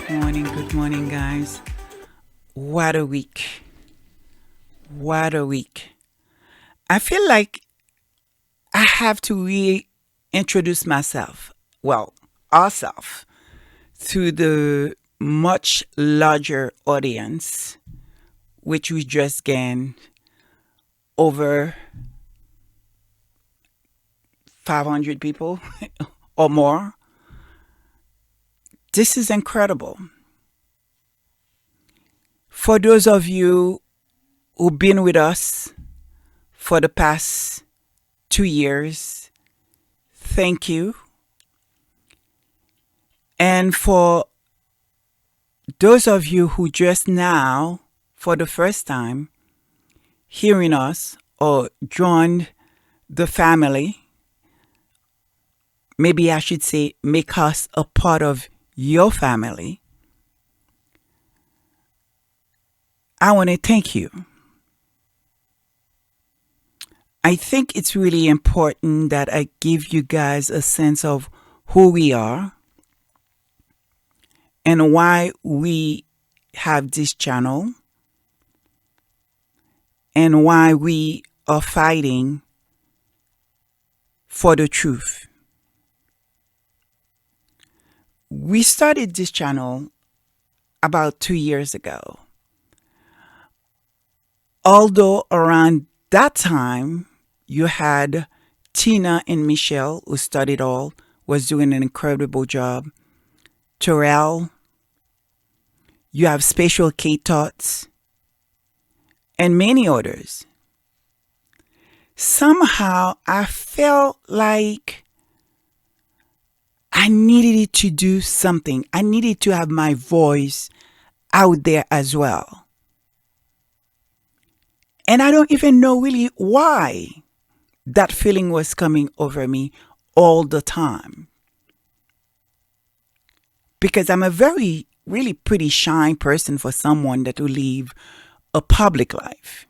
Good morning, guys. What a week. What a week. I feel like I have to reintroduce myself, well, ourselves, to the much larger audience, which we just gained over 500 people or more. This is incredible. For those of you who've been with us for the past 2 years, thank you. And for those of you who just now, for the first time, hearing us or joined the family, maybe I should say, make us a part of your family, I want to thank you. I think it's really important that I give you guys a sense of who we are and why we have this channel and why we are fighting for the truth. We started this channel about 2 years ago. Although around that time, you had Tina and Michelle, who started all, was doing an incredible job. Terrell, you have Special K Tots, and many others. Somehow, I felt like I needed to do something. I needed to have my voice out there as well. And I don't even know really why that feeling was coming over me all the time. Because I'm a really pretty shy person for someone that will live a public life.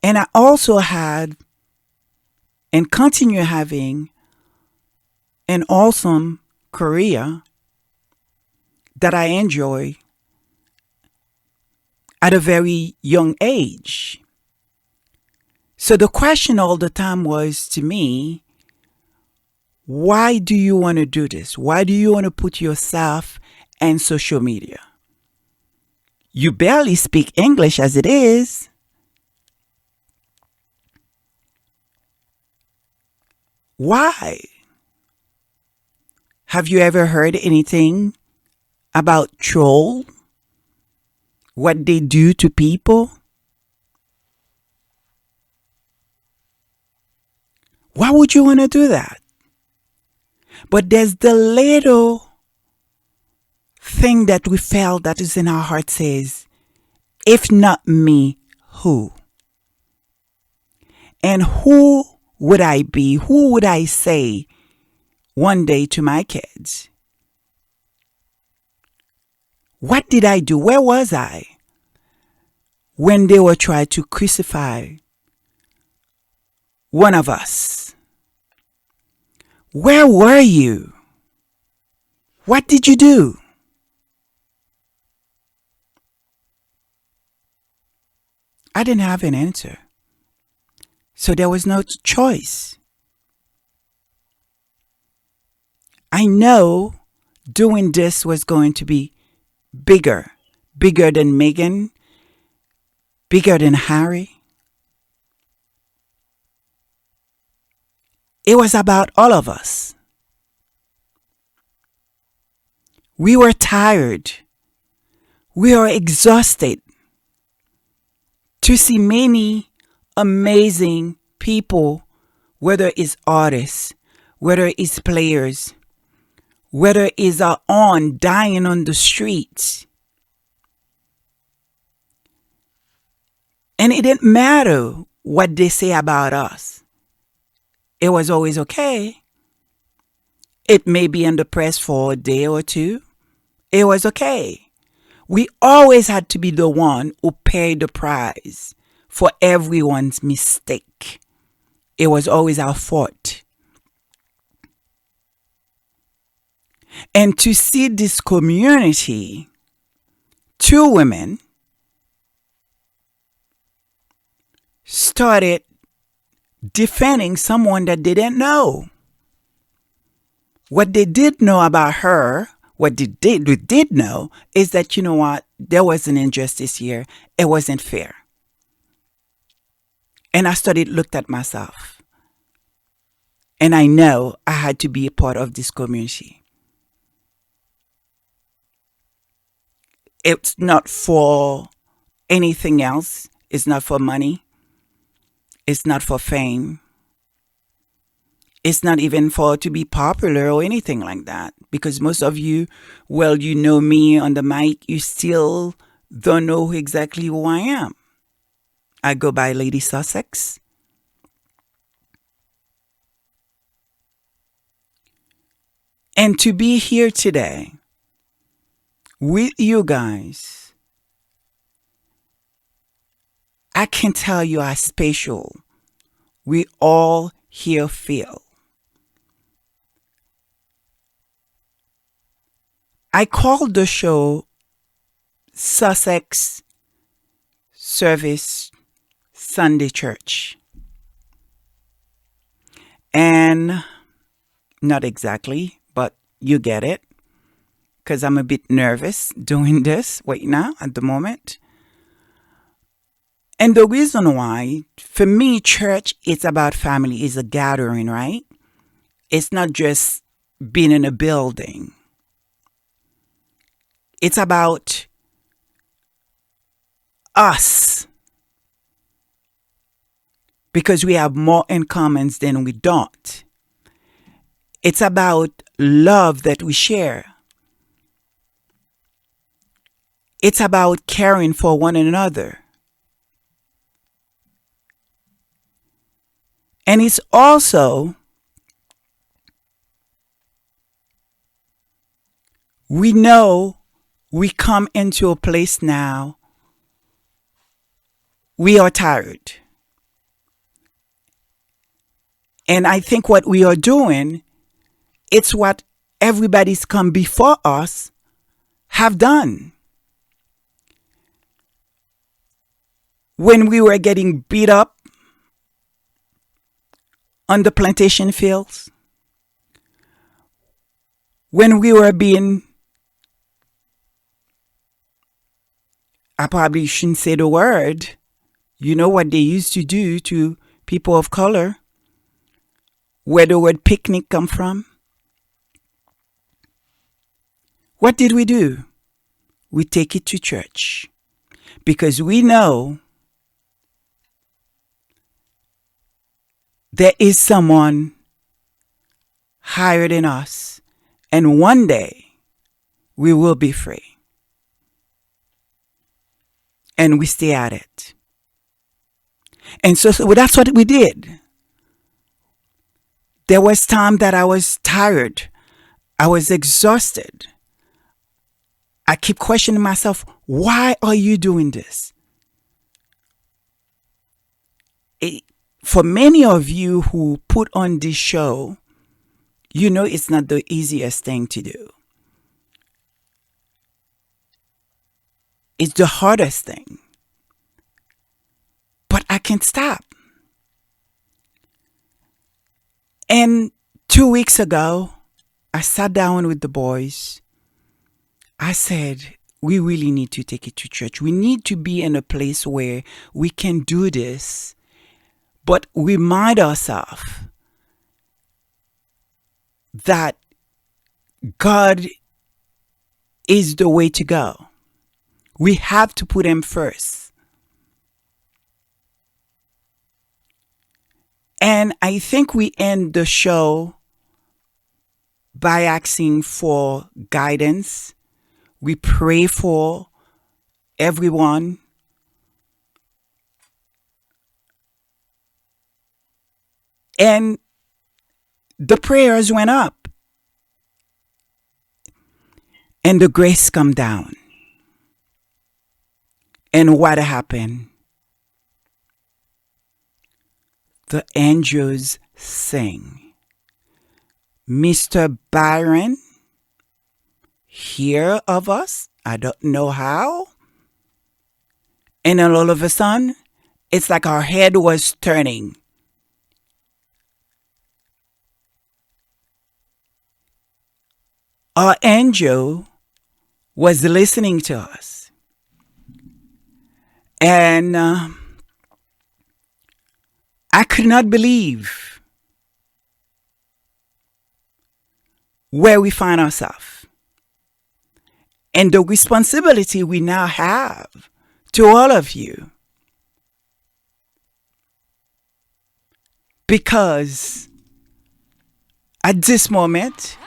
And I also had and continue having an awesome career that I enjoy at a very young age. So the question all the time was to me, why do you want to do this? Why do you want to put yourself in social media? You barely speak English as it is. Why? Have you ever heard anything about troll? What they do to people? Why would you want to do that? But there's the little thing that we felt that is in our heart says, if not me, who? And who would I be? Who would I say one day to my kids? What did I do? Where was I when they were trying to crucify one of us? Where were you? What did you do? I didn't have an answer. So there was no choice. I know doing this was going to be bigger than Meghan, bigger than Harry. It was about all of us. We were tired. We were exhausted to see many amazing people, whether it's artists, whether it's players, whether it's our own dying on the streets. And it didn't matter what they say about us. It was always okay. It may be in the press for a day or two. It was okay. We always had to be the one who paid the price for everyone's mistake. It was always our fault. And to see this community, two women started defending someone that they didn't know. What they did know about her, what they did know is that, you know what, there was an injustice here. It wasn't fair. And I looked at myself. And I know I had to be a part of this community. It's not for anything else. It's not for money. It's not for fame. It's not even for to be popular or anything like that. Because most of you, well, you know me on the mic, you still don't know exactly who I am. I go by Lady Sussex. And to be here today with you guys, I can tell you how special we all here feel. I called the show Sussex Service Sunday Church. And not exactly, but you get it. Because I'm a bit nervous doing this right now at the moment. And the reason why, for me, church, it's about family. It's a gathering, right? It's not just being in a building. It's about us. Because we have more in common than we don't. It's about love that we share. It's about caring for one another. And it's also, we know we come into a place now, we are tired. And I think what we are doing, it's what everybody's come before us have done. When we were getting beat up on the plantation fields, when we were being, I probably shouldn't say the word, you know what they used to do to people of color, where the word picnic come from. What did we do? We take it to church because we know there is someone higher than us, and one day we will be free. And we stay at it. And so that's what we did. There was time that I was tired. I was exhausted. I keep questioning myself, why are you doing this? For many of you who put on this show, you know it's not the easiest thing to do. It's the hardest thing. But I can't stop. And 2 weeks ago, I sat down with the boys. I said, we really need to take it to church. We need to be in a place where we can do this, but remind ourselves that God is the way to go. We have to put Him first. And I think we end the show by asking for guidance. We pray for everyone. And the prayers went up. And the grace come down. And what happened? The angels sing. Mr. Byron hear of us. I don't know how. And then all of a sudden, it's like our head was turning. Our angel was listening to us. And I could not believe where we find ourselves and the responsibility we now have to all of you. Because at this moment,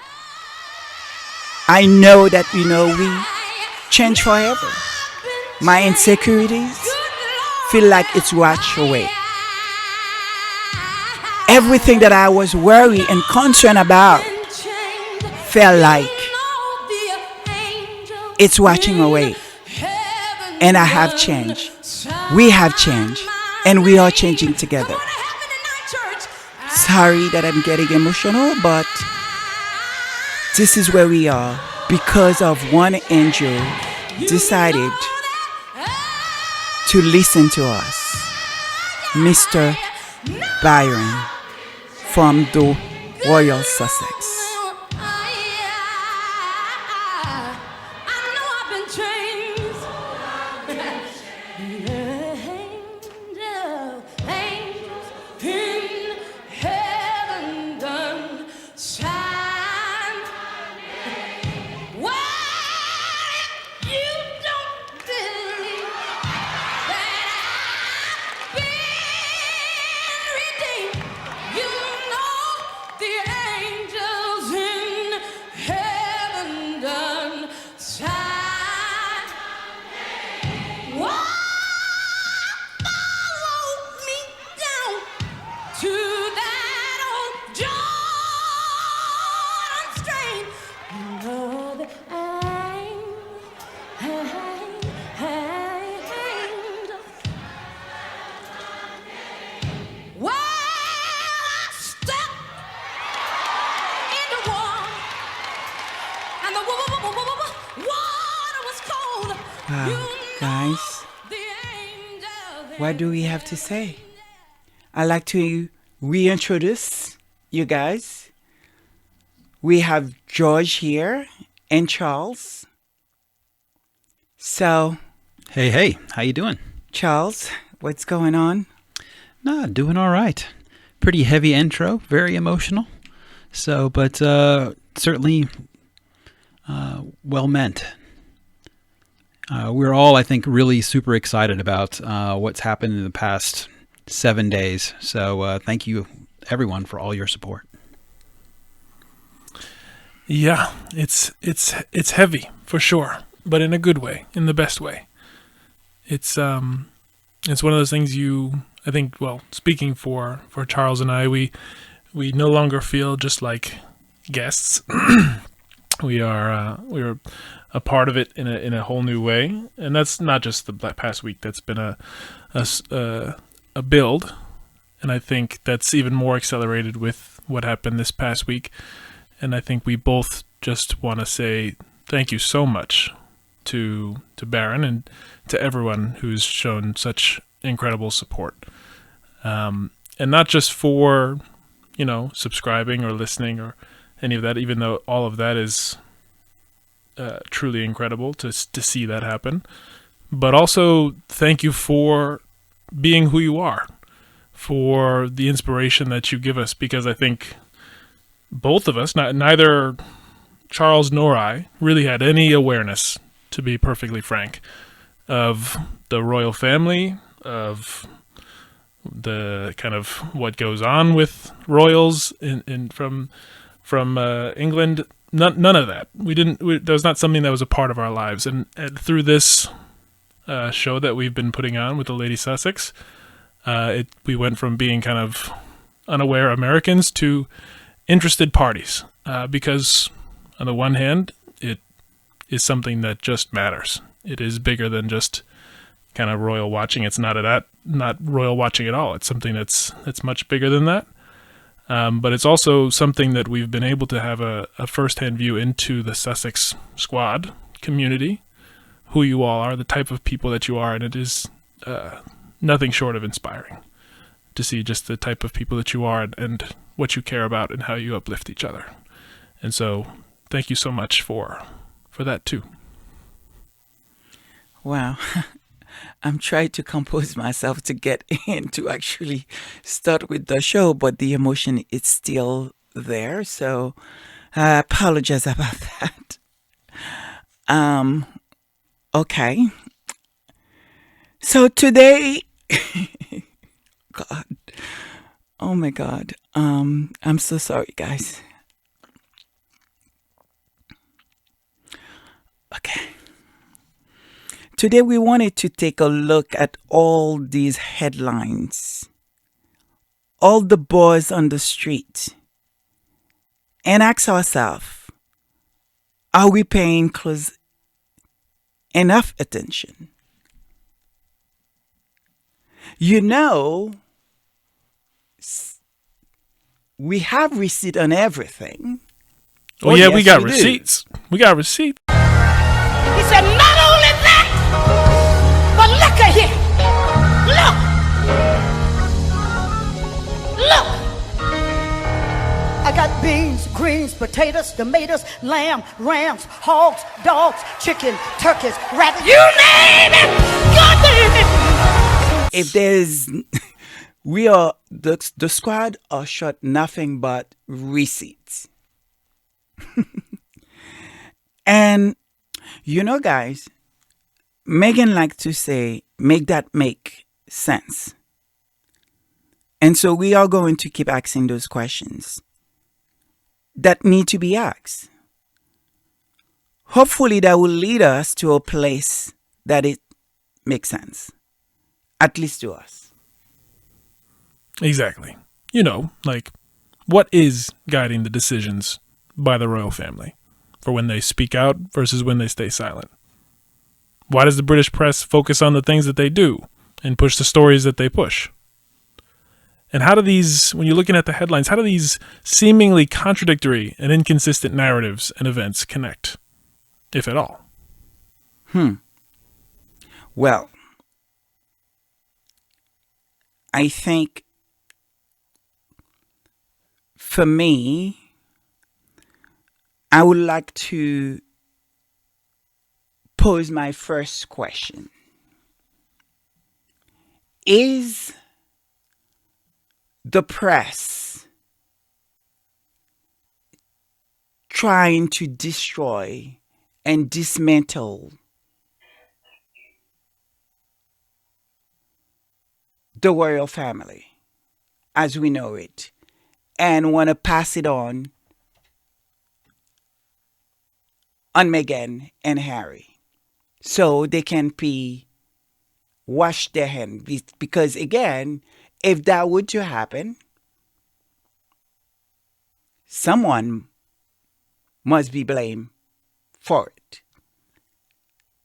I know that, we change forever. My insecurities feel like it's washed away. Everything that I was worried and concerned about felt like it's washing away. And I have changed. We have changed. And we are changing together. Sorry that I'm getting emotional, but this is where we are because of one angel decided to listen to us. Mr. Byron from the Royal Sussex. Guys, what do we have to say? I'd like to reintroduce you guys. We have George here and Charles. So, Hey, how you doing? Charles, what's going on? Nah, doing all right. Pretty heavy intro, very emotional. So, but certainly well meant. We're all, I think, really super excited about what's happened in the past 7 days. So thank you, everyone, for all your support. Yeah, it's heavy for sure, but in a good way, in the best way. It's one of those things I think, well, speaking for Charles and I, we no longer feel just like guests. We're a part of it in a whole new way, and that's not just the past week. That's been a build, and I think that's even more accelerated with what happened this past week. And I think we both just want to say thank you so much to Baron and to everyone who's shown such incredible support, and not just for subscribing or listening or any of that, even though all of that is truly incredible to see that happen. But also thank you for being who you are, for the inspiration that you give us, because I think both of us, neither Charles nor I, really had any awareness, to be perfectly frank, of the royal family, of the kind of what goes on with royals from England. None of that. That was not something that was a part of our lives. And through this show that we've been putting on with the Lady Sussex, we went from being kind of unaware Americans to interested parties, because on the one hand, it is something that just matters. It is bigger than just kind of royal watching. It's not royal watching at all. It's something that's much bigger than that. But it's also something that we've been able to have a first-hand view into the Sussex squad community, who you all are, the type of people that you are, and it is nothing short of inspiring to see just the type of people that you are and what you care about and how you uplift each other. And so thank you so much for that too. Wow. I'm trying to compose myself to get in to actually start with the show, but the emotion is still there. So I apologize about that. Okay. So today, God, oh my God. I'm so sorry, guys. Okay. Today we wanted to take a look at all these headlines, all the boys on the street, and ask ourselves, are we paying enough attention? You know, we have receipt on everything. Oh, yeah, yes, we got receipts. We got receipts. He said, not only that, but look at here. Look. I got beans, greens, potatoes, tomatoes, lamb, rams, hogs, dogs, chicken, turkeys, rabbits. You name it. God damn it. If there's, the squad are short nothing but receipts. And, you know, guys, Meghan likes to say, make that make sense. And so we are going to keep asking those questions that need to be asked. Hopefully that will lead us to a place that it makes sense, at least to us. Exactly. You know, like, what is guiding the decisions by the royal family for when they speak out versus when they stay silent? Why does the British press focus on the things that they do and push the stories that they push? And how do these, when you're looking at the headlines, how do these seemingly contradictory and inconsistent narratives and events connect, if at all? Well, I think for me, I would like to pose my first question. Is the press trying to destroy and dismantle the royal family as we know it and want to pass it on Meghan and Harry so they can wash their hands? Because again, if that were to happen, someone must be blamed for it.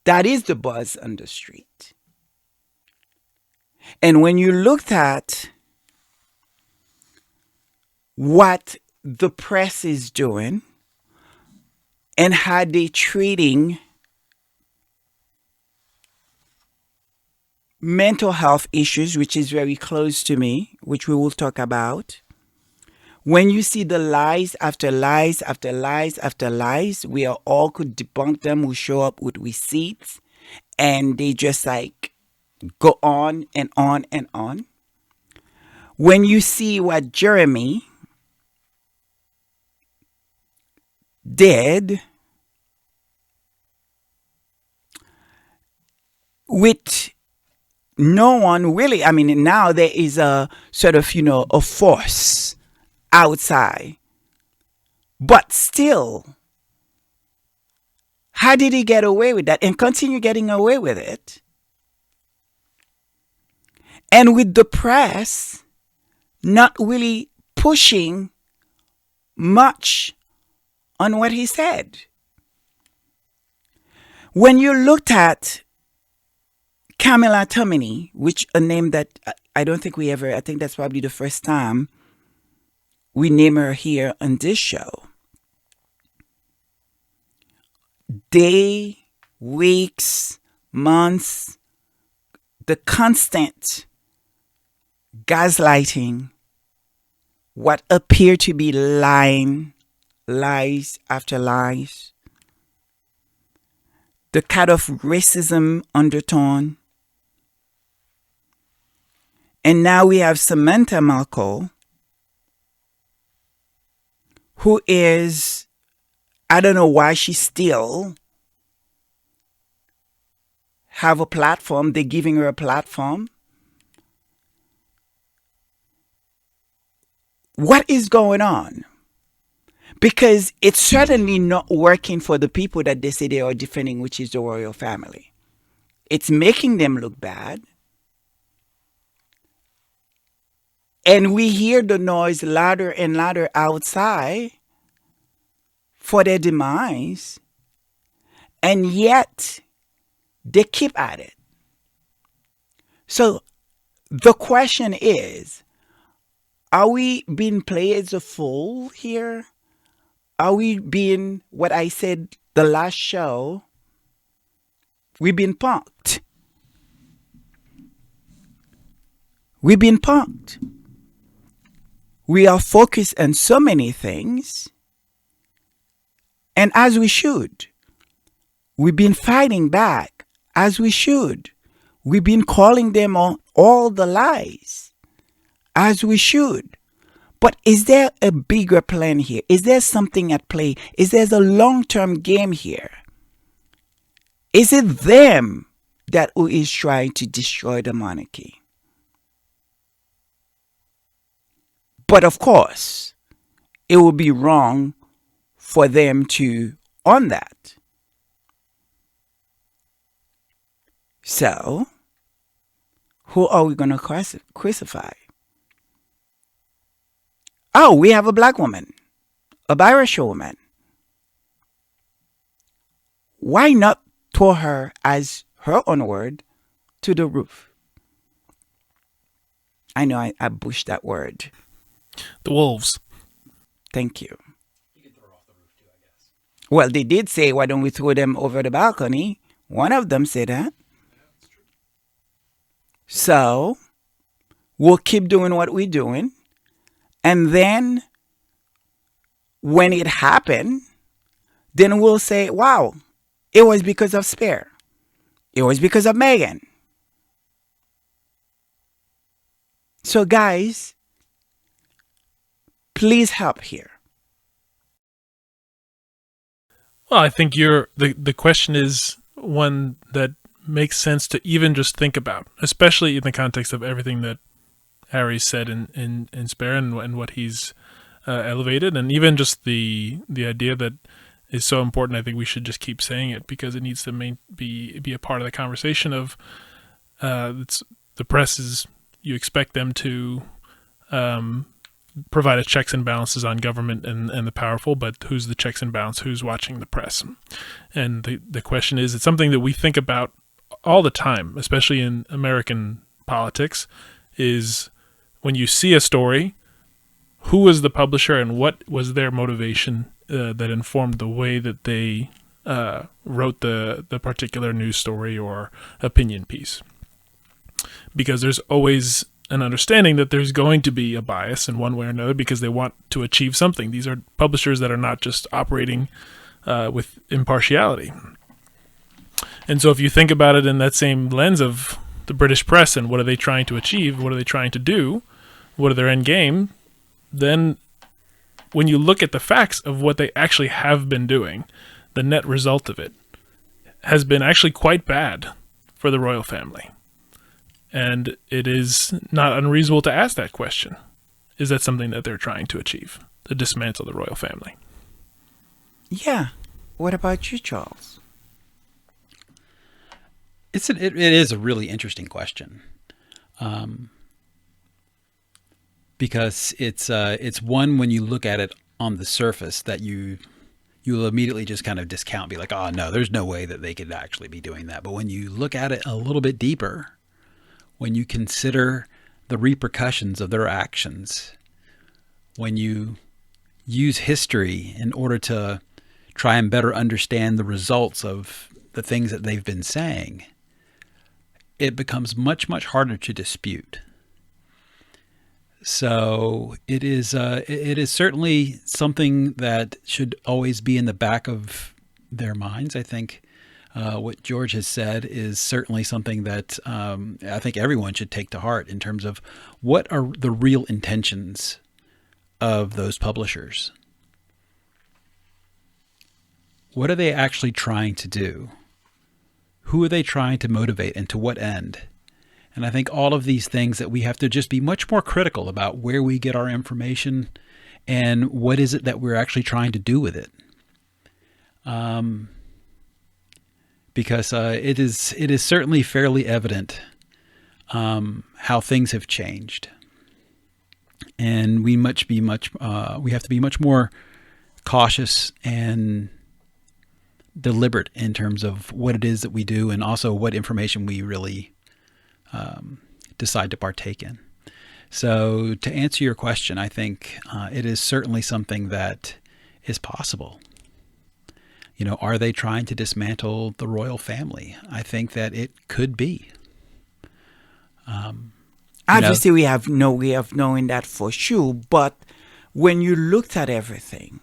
That is the buzz on the street. And when you looked at what the press is doing and how they treating mental health issues, which is very close to me, which we will talk about. When you see the lies after lies after lies after lies, we all could debunk them, who show up with receipts, and they just like go on and on and on. When you see what Jeremy did with no one really, I mean, now there is a sort of, a force outside. But still, how did he get away with that and continue getting away with it? And with the press not really pushing much on what he said. When you looked at Camilla Tominey, which a name that I don't think I think that's probably the first time we name her here on this show. Day, weeks, months, the constant gaslighting, what appear to be lies after lies, the kind of racism undertone. And now we have Samantha Markle, who is, I don't know why she still have a platform. They're giving her a platform. What is going on? Because it's certainly not working for the people that they say they are defending, which is the royal family. It's making them look bad. And we hear the noise louder and louder outside for their demise. And yet, they keep at it. So, the question is, are we being played as a fool here? Are we being, what I said the last show, we've been punked. We've been punked. We are focused on so many things, and as we should. We've been fighting back, as we should. We've been calling them on all the lies, as we should. But is there a bigger plan here? Is there something at play? Is there a long-term game here? Is it them that who is trying to destroy the monarchy? But of course, it would be wrong for them to own that. So, who are we going to crucify? Oh, we have a black woman, a biracial woman. Why not throw her, as her own word, to the roof? I know I bushed that word. The wolves. Thank you. You can throw her off the roof too, I guess. Well, they did say, why don't we throw them over the balcony? One of them said that. Yeah, that's true. So, we'll keep doing what we're doing. And then, when it happened, then we'll say, wow, it was because of Spare. It was because of Meghan. So, guys, please help here. Well, I think the question is one that makes sense to even just think about, especially in the context of everything that Harry said in Spare and what he's elevated, and even just the idea that is so important. I think we should just keep saying it because it needs to be a part of the conversation of the press is, you expect them to provide a checks and balances on government and the powerful, but who's the checks and balance? Who's watching the press? And the question is, it's something that we think about all the time, especially in American politics, is when you see a story, who was the publisher and what was their motivation that informed the way that they wrote the particular news story or opinion piece. Because there's always an understanding that there's going to be a bias in one way or another because they want to achieve something. These are publishers that are not just operating with impartiality. And so if you think about it in that same lens of the British press and what are they trying to achieve, what are they trying to do, what are their end game, then when you look at the facts of what they actually have been doing, the net result of it has been actually quite bad for the royal family. And it is not unreasonable to ask that question. Is that something that they're trying to achieve? To dismantle the royal family? Yeah. What about you, Charles? It is a really interesting question. Because it's one when you look at it on the surface that you'll immediately just kind of discount, be like, oh no, there's no way that they could actually be doing that. But when you look at it a little bit deeper, when you consider the repercussions of their actions, when you use history in order to try and better understand the results of the things that they've been saying, it becomes much, much harder to dispute. So it is certainly something that should always be in the back of their minds. I think what George has said is certainly something that I think everyone should take to heart in terms of what are the real intentions of those publishers. What are they actually trying to do? Who are they trying to motivate, and to what end? And I think all of these things that we have to just be much more critical about where we get our information and what is it that we're actually trying to do with it. Because it is certainly fairly evident how things have changed, and we have to be much more cautious and deliberate in terms of what it is that we do, and also what information we really decide to partake in. So to answer your question, I think it is certainly something that is possible. You know, are they trying to dismantle the royal family? I think that it could be. Obviously, we have no way of knowing that for sure, but when you looked at everything,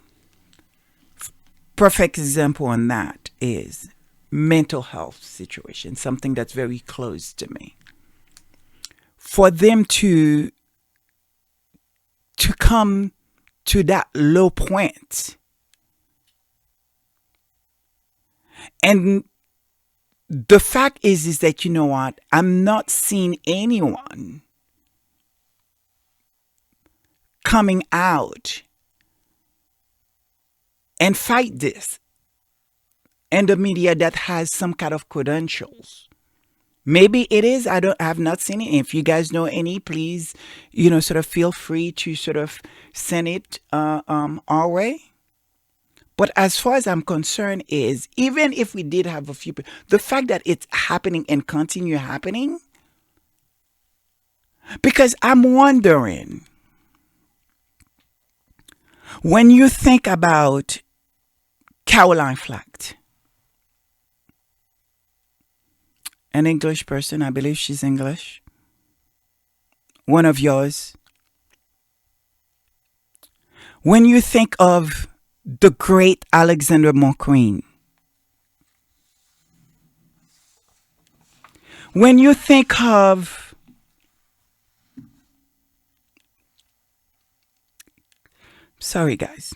perfect example on that is mental health situation, something that's very close to me. For them to come to that low point, and the fact is that, you know what, I'm not seeing anyone coming out and fight this, and the media that has some kind of credentials. Maybe it is. I have not seen it. If you guys know any, please, sort of feel free to sort of send it our way. But as far as I'm concerned is, even if we did have a few, the fact that it's happening and continue happening, because I'm wondering, when you think about Caroline Flack, an English person, I believe she's English, one of yours. When you think of the great Alexander McQueen, when you think of sorry guys,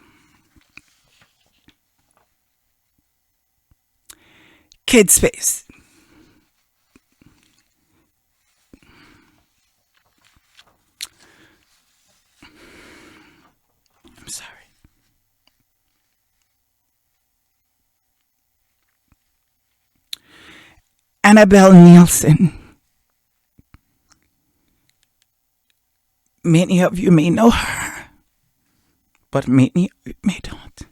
Kid Space, I'm sorry, Annabelle Nielsen. Many of you may know her, but many of you may not.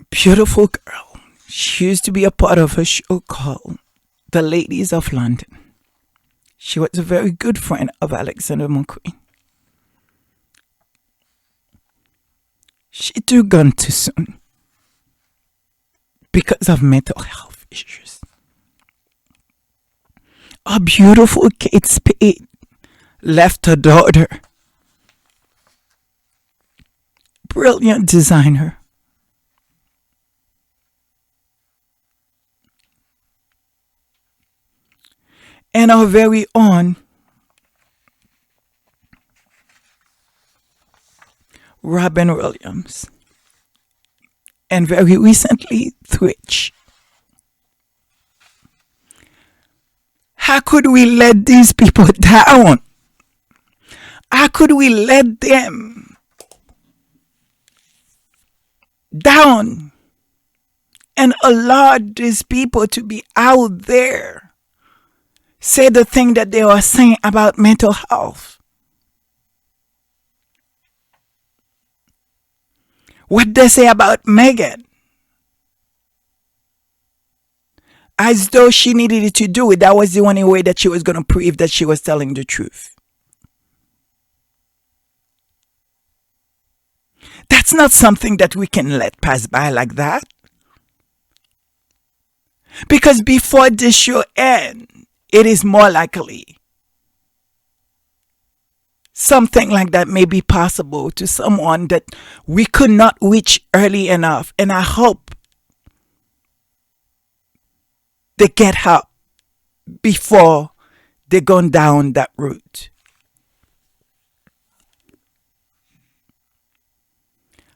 Beautiful girl. She used to be a part of a show called The Ladies of London. She was a very good friend of Alexander McQueen. She took gone too soon because of mental health issues. A beautiful Kate Spade left her daughter. Brilliant designer. And our very own Robin Williams. And very recently, Twitch. How could we let these people down? How could we let them down and allow these people to be out there, say the thing that they were saying about mental health? What they say about Meghan, as though she needed to do it. That was the only way that she was going to prove that she was telling the truth. That's not something that we can let pass by like that. Because before this show ends, it is more likely something like that may be possible to someone that we could not reach early enough. And I hope they get help before they go down that route.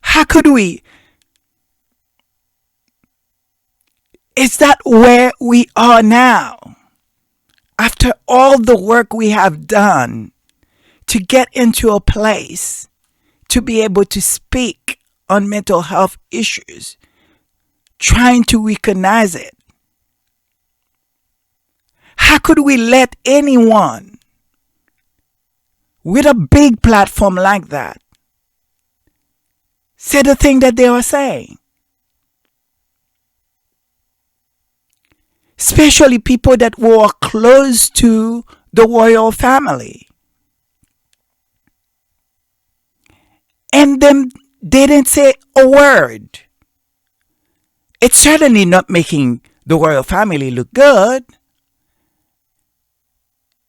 How could we? Is that where we are now? After all the work we have done to get into a place to be able to speak on mental health issues, trying to recognize it. How could we let anyone with a big platform like that say the thing that they are saying? Especially people that were close to the royal family. And them, they didn't say a word. It's certainly not making the royal family look good.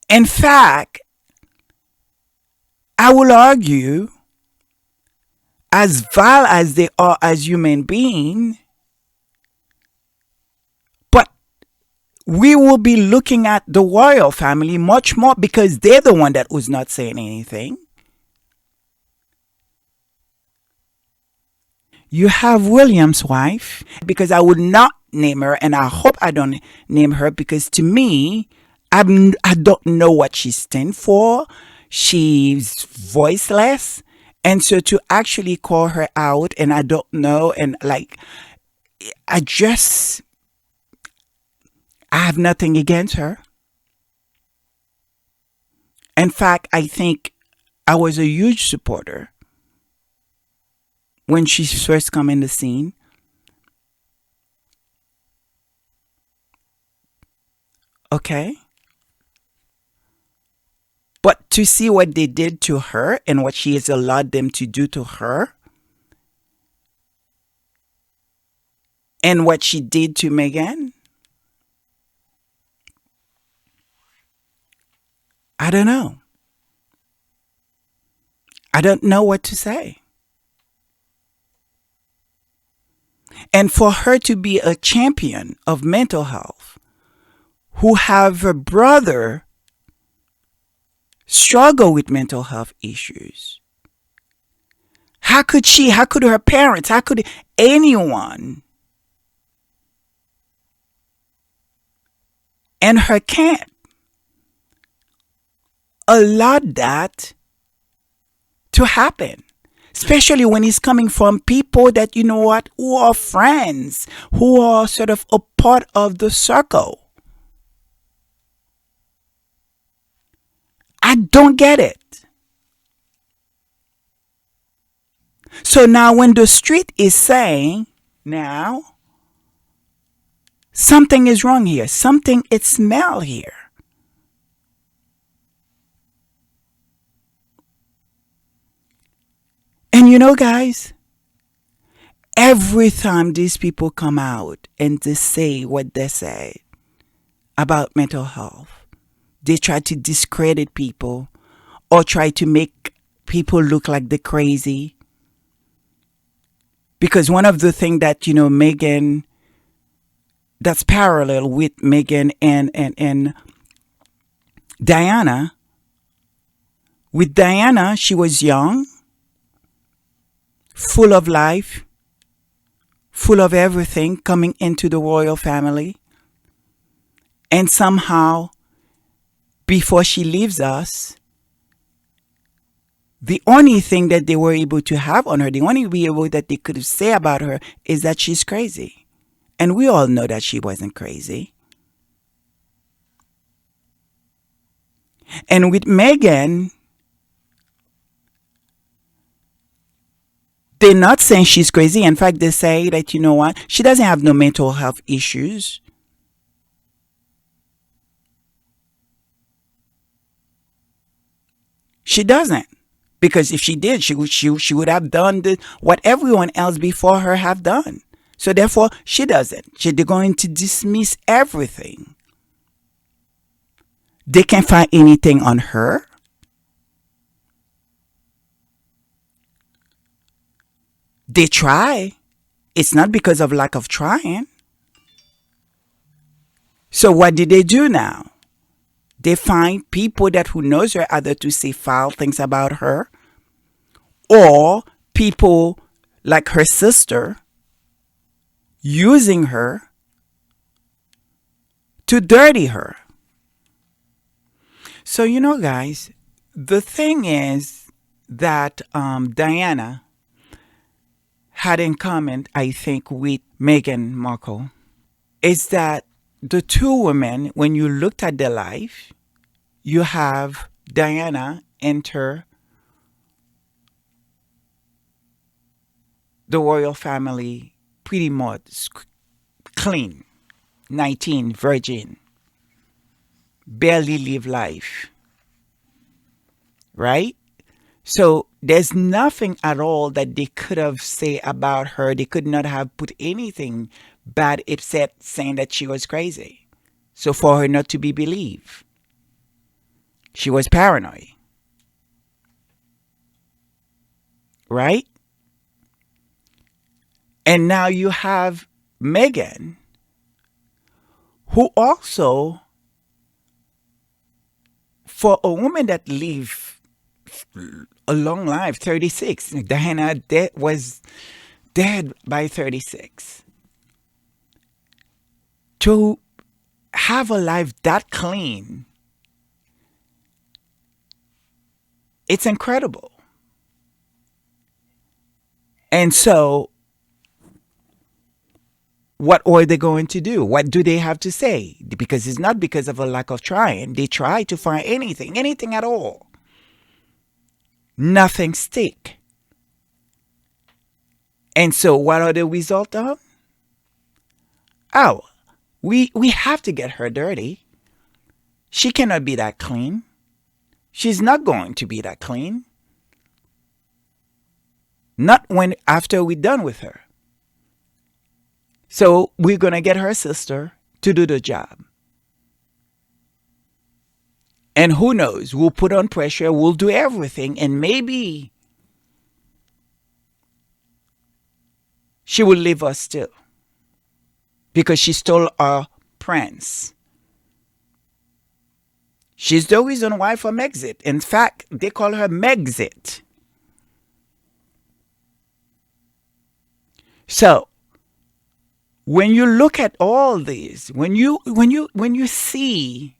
In fact, I will argue, as vile as they are as human beings, but we will be looking at the royal family much more because they're the one that was not saying anything. You have William's wife, because I would not name her, and I hope I don't name her, because to me, I don't know what she stands for. She's voiceless. And so to actually call her out, and I don't know, and like, I have nothing against her. In fact, I think I was a huge supporter when she first come in the scene. Okay. But to see what they did to her and what she has allowed them to do to her and what she did to Meghan, I don't know. I don't know what to say. And for her to be a champion of mental health, who have a brother struggle with mental health issues, how could her parents, how could anyone in her camp allow that to happen? Especially when it's coming from people that, you know what, who are friends, who are sort of a part of the circle. I don't get it. So now when the street is saying, now, something is wrong here, something it smells here. And you know, guys, every time these people come out and they say what they say about mental health, they try to discredit people or try to make people look like they're crazy. Because one of the things that, you know, Meghan, that's parallel with Meghan and Diana. With Diana, she was young, full of life, full of everything, coming into the royal family. And somehow, before she leaves us, the only thing that they were able to have on her, the only able that they could say about her is that she's crazy. And we all know that she wasn't crazy. And with Meghan, they're not saying she's crazy. In fact, they say that, you know what, she doesn't have no mental health issues. She doesn't. Because if she did, she would have done what everyone else before her have done. So therefore, she doesn't. They're going to dismiss everything. They can't find anything on her. They try. It's not because of lack of trying. So what did they do now? They find people who knows her, either to say foul things about her, or people like her sister using her to dirty her. So, guys, the thing is that Diana had in common, I think, with Meghan Markle, is that the two women, when you looked at their life, you have Diana enter the royal family pretty much clean, 19, virgin, barely live life, right? So there's nothing at all that they could have said about her. They could not have put anything bad except saying that she was crazy. So for her not to be believed, she was paranoid, right? And now you have Meghan, who also, for a woman that lived a long life, 36, Diana was dead by 36. To have a life that clean, it's incredible. And so, what are they going to do? What do they have to say? Because it's not because of a lack of trying. They try to find anything at all. Nothing stick. And so what are the result of? Oh, we have to get her dirty. She cannot be that clean. She's not going to be that clean. Not after we're done with her. So we're going to get her sister to do the job. And who knows, we'll put on pressure, we'll do everything, and maybe she will leave us still. Because she stole our prince. She's the reason why for Megxit. In fact, they call her Megxit. So, when you look at all these, when you see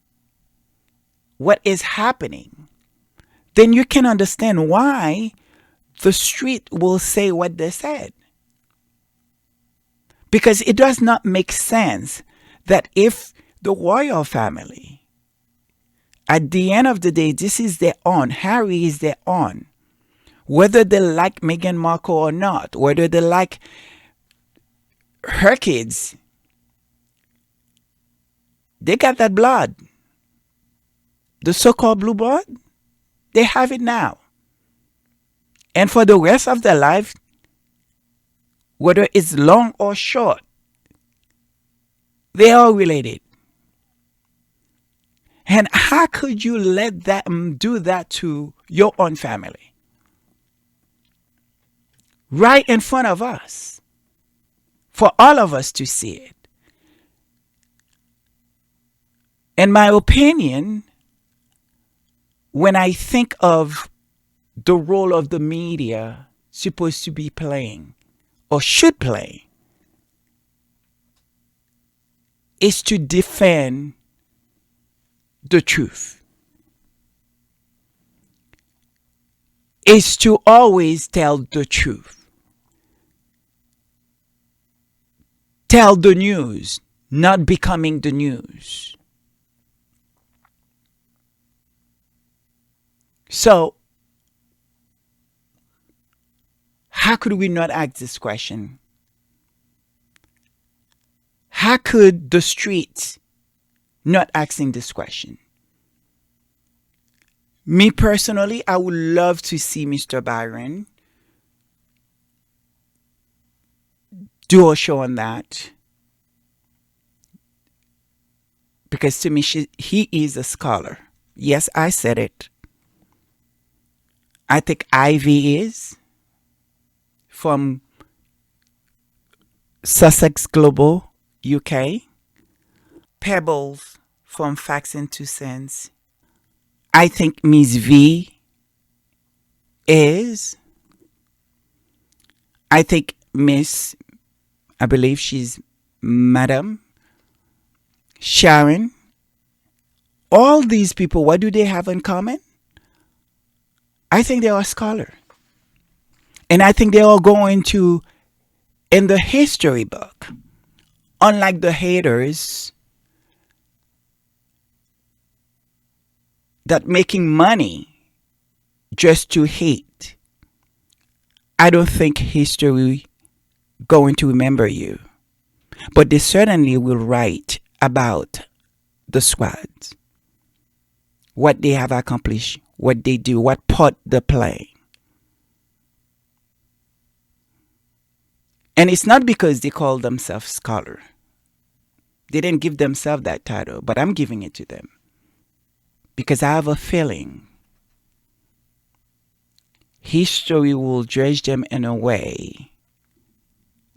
what is happening, then you can understand why the street will say what they said. Because it does not make sense that if the royal family, at the end of the day, this is their own, Harry is their own, whether they like Meghan Markle or not, whether they like her kids, they got that blood. The so-called blue blood, they have it now. And for the rest of their life, whether it's long or short, they are related. And how could you let them do that to your own family? Right in front of us. For all of us to see it. In my opinion, when I think of the role of the media supposed to be playing, or should play, is to defend the truth. Is to always tell the truth. Tell the news, not becoming the news. So, how could we not ask this question? How could the street not asking this question? Me personally, I would love to see Mr. Byron do a show on that. Because to me, he is a scholar. Yes, I said it. I think Ivy is from Sussex Global, UK. Pebbles from Facts and Two Cents. I think Miss V is. I think I believe she's Madam Sharon. All these people, what do they have in common? I think they are scholars. And I think they are going to, in the history book, unlike the haters that making money just to hate, I don't think history going to remember you. But they certainly will write about the squads, what they have accomplished, what they do, what part they play. And it's not because they call themselves scholar. They didn't give themselves that title, but I'm giving it to them. Because I have a feeling history will judge them in a way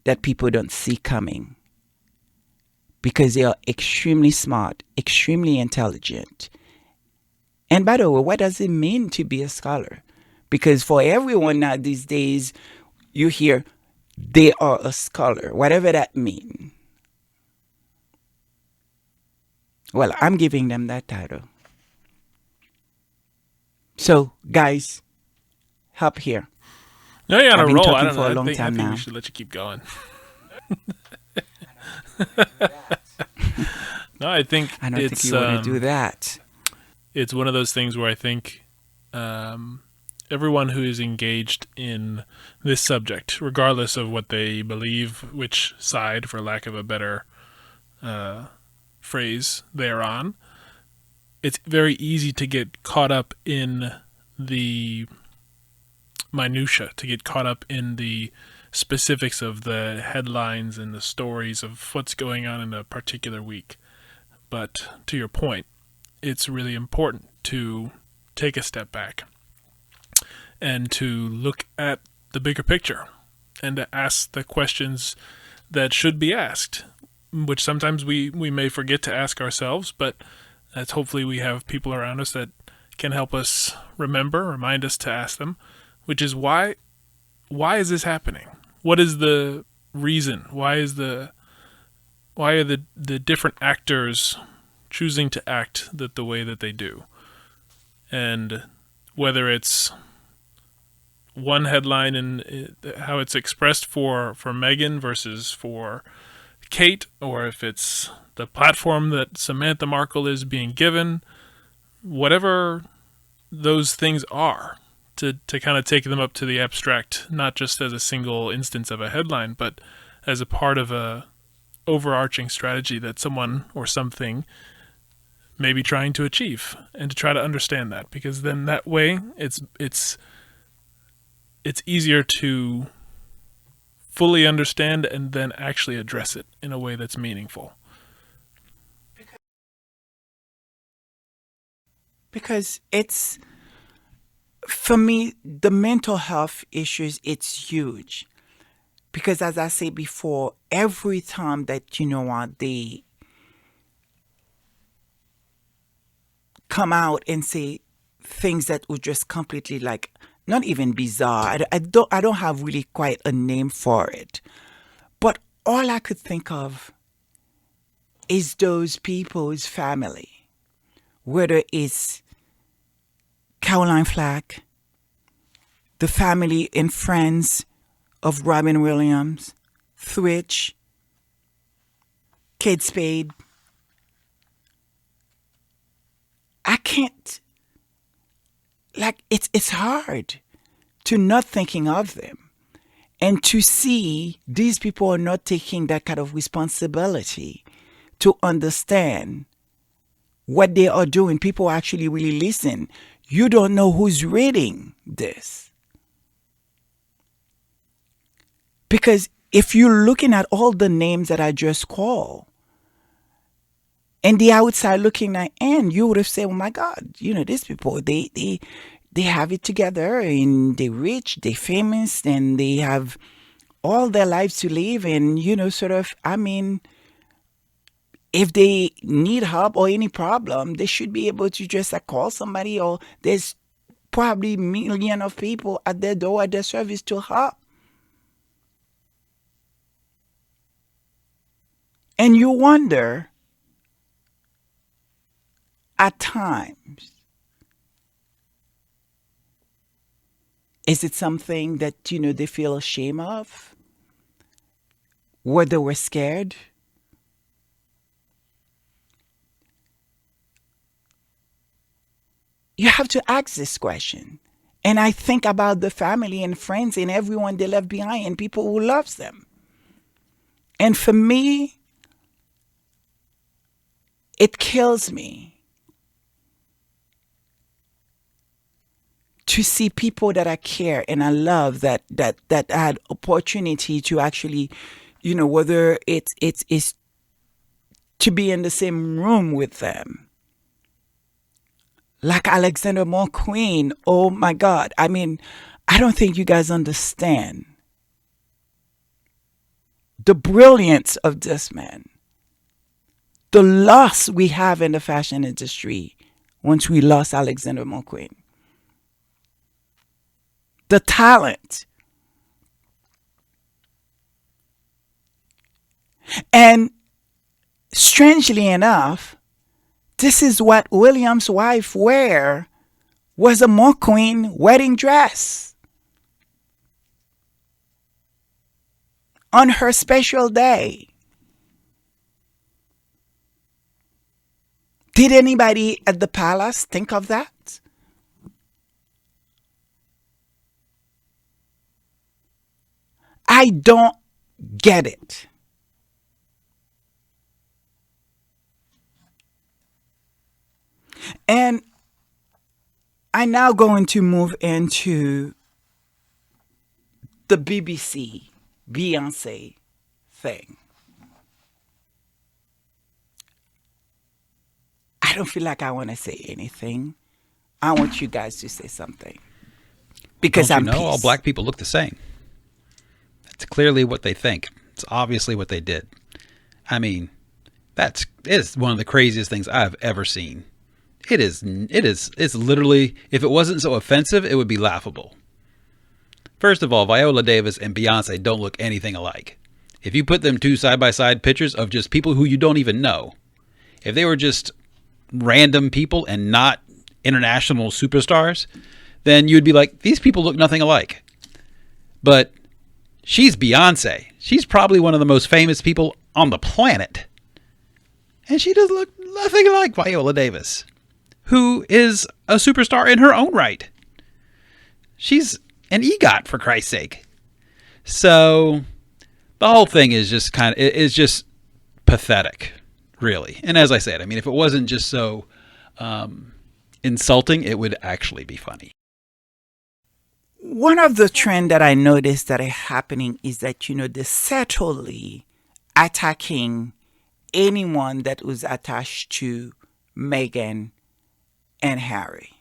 that people don't see coming. Because they are extremely smart, extremely intelligent. And by the way, what does it mean to be a scholar? Because for everyone now these days, you hear they are a scholar, whatever that means. Well, I'm giving them that title. So, guys, help here. No, you're on I've a been roll. talking I don't for a know. long I time think now. we should let you keep going. No, I think I don't think you want to do that. It's one of those things where I think everyone who is engaged in this subject, regardless of what they believe, which side, for lack of a better phrase, they're on, it's very easy to get caught up in the minutia, to get caught up in the specifics of the headlines and the stories of what's going on in a particular week. But to your point, it's really important to take a step back and to look at the bigger picture and to ask the questions that should be asked, which sometimes we may forget to ask ourselves, but that's hopefully we have people around us that can help us remind us to ask them, which is why is this happening? What is the reason? Why are the different actors choosing to act the way that they do? And whether it's one headline and how it's expressed for Meghan versus for Kate, or if it's the platform that Samantha Markle is being given, whatever those things are, to kind of take them up to the abstract, not just as a single instance of a headline, but as a part of a overarching strategy that someone or something may be trying to achieve, and to try to understand that, because then that way it's easier to fully understand and then actually address it in a way that's meaningful. Because it's, for me, the mental health issues, it's huge. Because as I said before, every time that, they come out and say things that were just completely not even bizarre. I don't have really quite a name for it. But all I could think of is those people's family. Whether it's Caroline Flack, the family and friends of Robin Williams, Thwitch, Kate Spade. I can't, it's hard to not thinking of them and to see these people are not taking that kind of responsibility to understand what they are doing. People actually really listen. you don't know who's reading this. Because if you're looking at all the names that I just called, and the outside looking in, you would have said, oh my God, these people, they have it together, and they're rich, they're famous, and they have all their lives to live. And, if they need help or any problem, they should be able to just call somebody, or there's probably millions of people at their door, at their service to help. And you wonder, at times, is it something that, they feel ashamed of? Where they were scared? You have to ask this question. And I think about the family and friends and everyone they left behind and people who loves them. And for me, it kills me to see people that I care and I love that had opportunity to actually, whether it's to be in the same room with them. Like Alexander McQueen, oh my God. I don't think you guys understand the brilliance of this man. The loss we have in the fashion industry once we lost Alexander McQueen. The talent. And strangely enough, this is what William's wife wear was a McQueen wedding dress. On her special day. Did anybody at the palace think of that? I don't get it. And I'm now going to move into the BBC Beyonce thing. I don't feel like I want to say anything. I want you guys to say something. Because Don't you know all black people look the same? That's clearly what they think. It's obviously what they did. It is one of the craziest things I've ever seen. It's literally, if it wasn't so offensive, it would be laughable. First of all, Viola Davis and Beyonce don't look anything alike. If you put them two side-by-side pictures of just people who you don't even know, if they were just random people and not international superstars, then you'd be like, these people look nothing alike. But she's Beyonce. She's probably one of the most famous people on the planet. And she does look nothing like Viola Davis, who is a superstar in her own right. She's an EGOT, for Christ's sake. So the whole thing is just just pathetic, really. And as I said, if it wasn't just so insulting, it would actually be funny. One of the trends that I noticed that are happening is that, they're subtly attacking anyone that was attached to Meghan and Harry.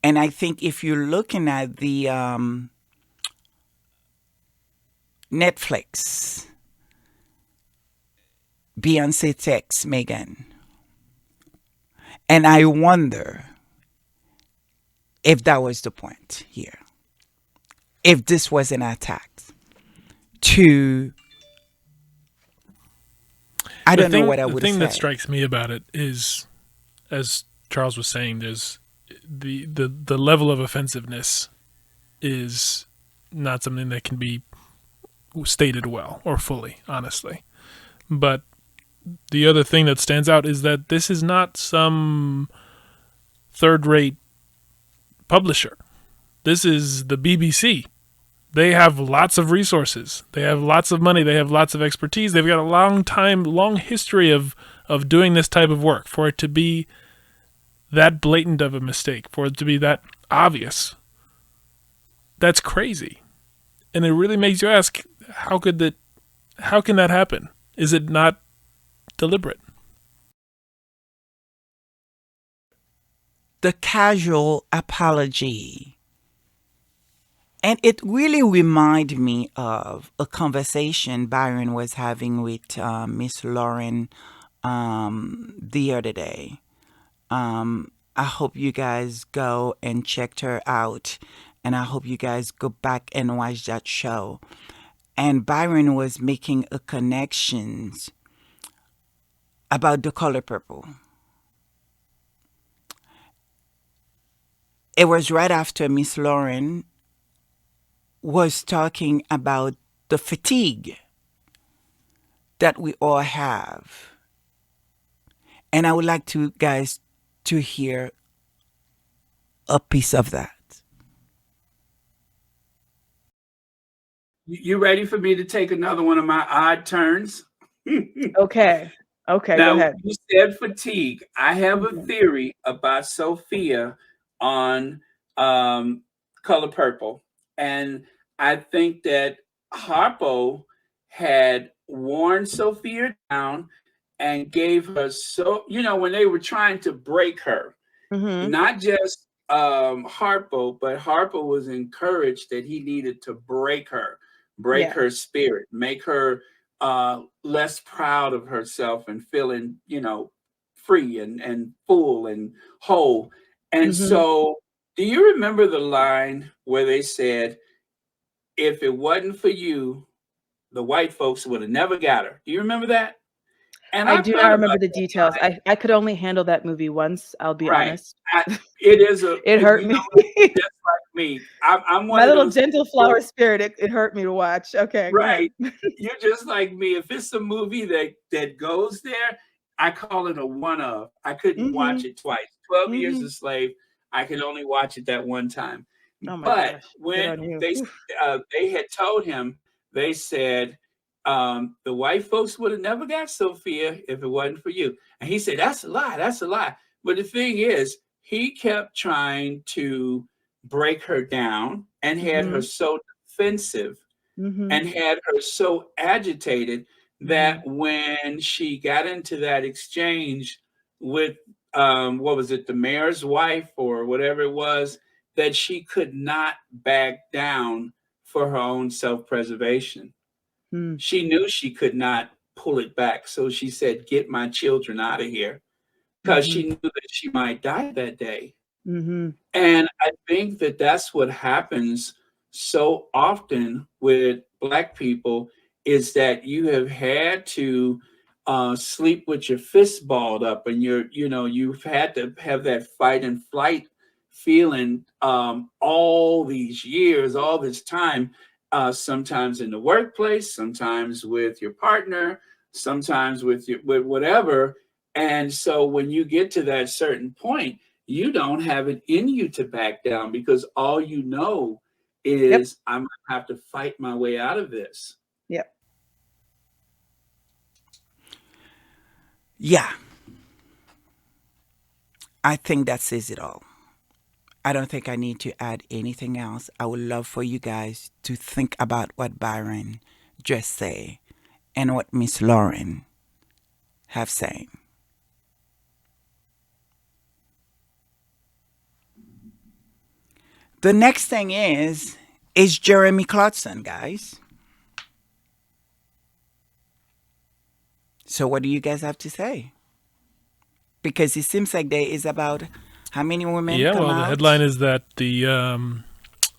And I think if you're looking at the Netflix, Beyonce texts Meghan, and I wonder if that was the point here. If this was an attack to, I don't know what I would have said. The thing that strikes me about it is, as Charles was saying, there's the level of offensiveness is not something that can be stated well or fully, honestly. But the other thing that stands out is that this is not some third-rate publisher. This is the BBC. They have lots of resources. They have lots of money. They have lots of expertise. They've got a long history of doing this type of work. For it to be that blatant of a mistake, for it to be that obvious, that's crazy. And it really makes you ask, how can that happen? Is it not deliberate? The casual apology. And it really reminded me of a conversation Byron was having with Miss Lauren the other day. I hope you guys go and check her out. And I hope you guys go back and watch that show. And Byron was making a connection about the color purple. It was right after Miss Lauren was talking about the fatigue that we all have. And I would like to guys to hear a piece of that. You ready for me to take another one of my odd turns? Okay. Okay, Now, go ahead. you said fatigue. I have a theory about Sophia on Color Purple. And I think that Harpo had worn Sophia down and gave her when they were trying to break her, not just Harpo, but Harpo was encouraged that he needed to break her spirit, make her less proud of herself and feeling, free and full and whole. And so, do you remember the line where they said, if it wasn't for you, the white folks would have never got her? Do you remember that? And I do not remember the details. I could only handle that movie once, I'll be honest. It hurt me. Just like me. I'm one My of little those gentle flower spirit, it hurt me to watch. Okay, right. You're just like me. If it's a movie that goes there, I call it a one-off. I couldn't watch it twice. 12 Years a Slave, I could only watch it that one time. Oh my but gosh. when they had told him, they said, the white folks would have never got Sophia if it wasn't for you. And he said, that's a lie. That's a lie. But the thing is, he kept trying to break her down and had her so defensive and had her so agitated that when she got into that exchange with, what was it, the mayor's wife or whatever it was, that she could not back down for her own self-preservation. She knew she could not pull it back. So she said, get my children out of here, because she knew that she might die that day. And I think that that's what happens so often with Black people, is that you have had to sleep with your fist balled up, and you've had to have that fight and flight feeling all these years, all this time. Sometimes in the workplace, sometimes with your partner, sometimes with whatever. And so when you get to that certain point, you don't have it in you to back down, because all you know is I'm going to have to fight my way out of this. Yep. Yeah. I think that says it all. I don't think I need to add anything else. I would love for you guys to think about what Byron just said and what Miss Lauren have said. The next thing is Jeremy Clarkson, guys. So what do you guys have to say? Because it seems like there is about how many women come out? The headline is that the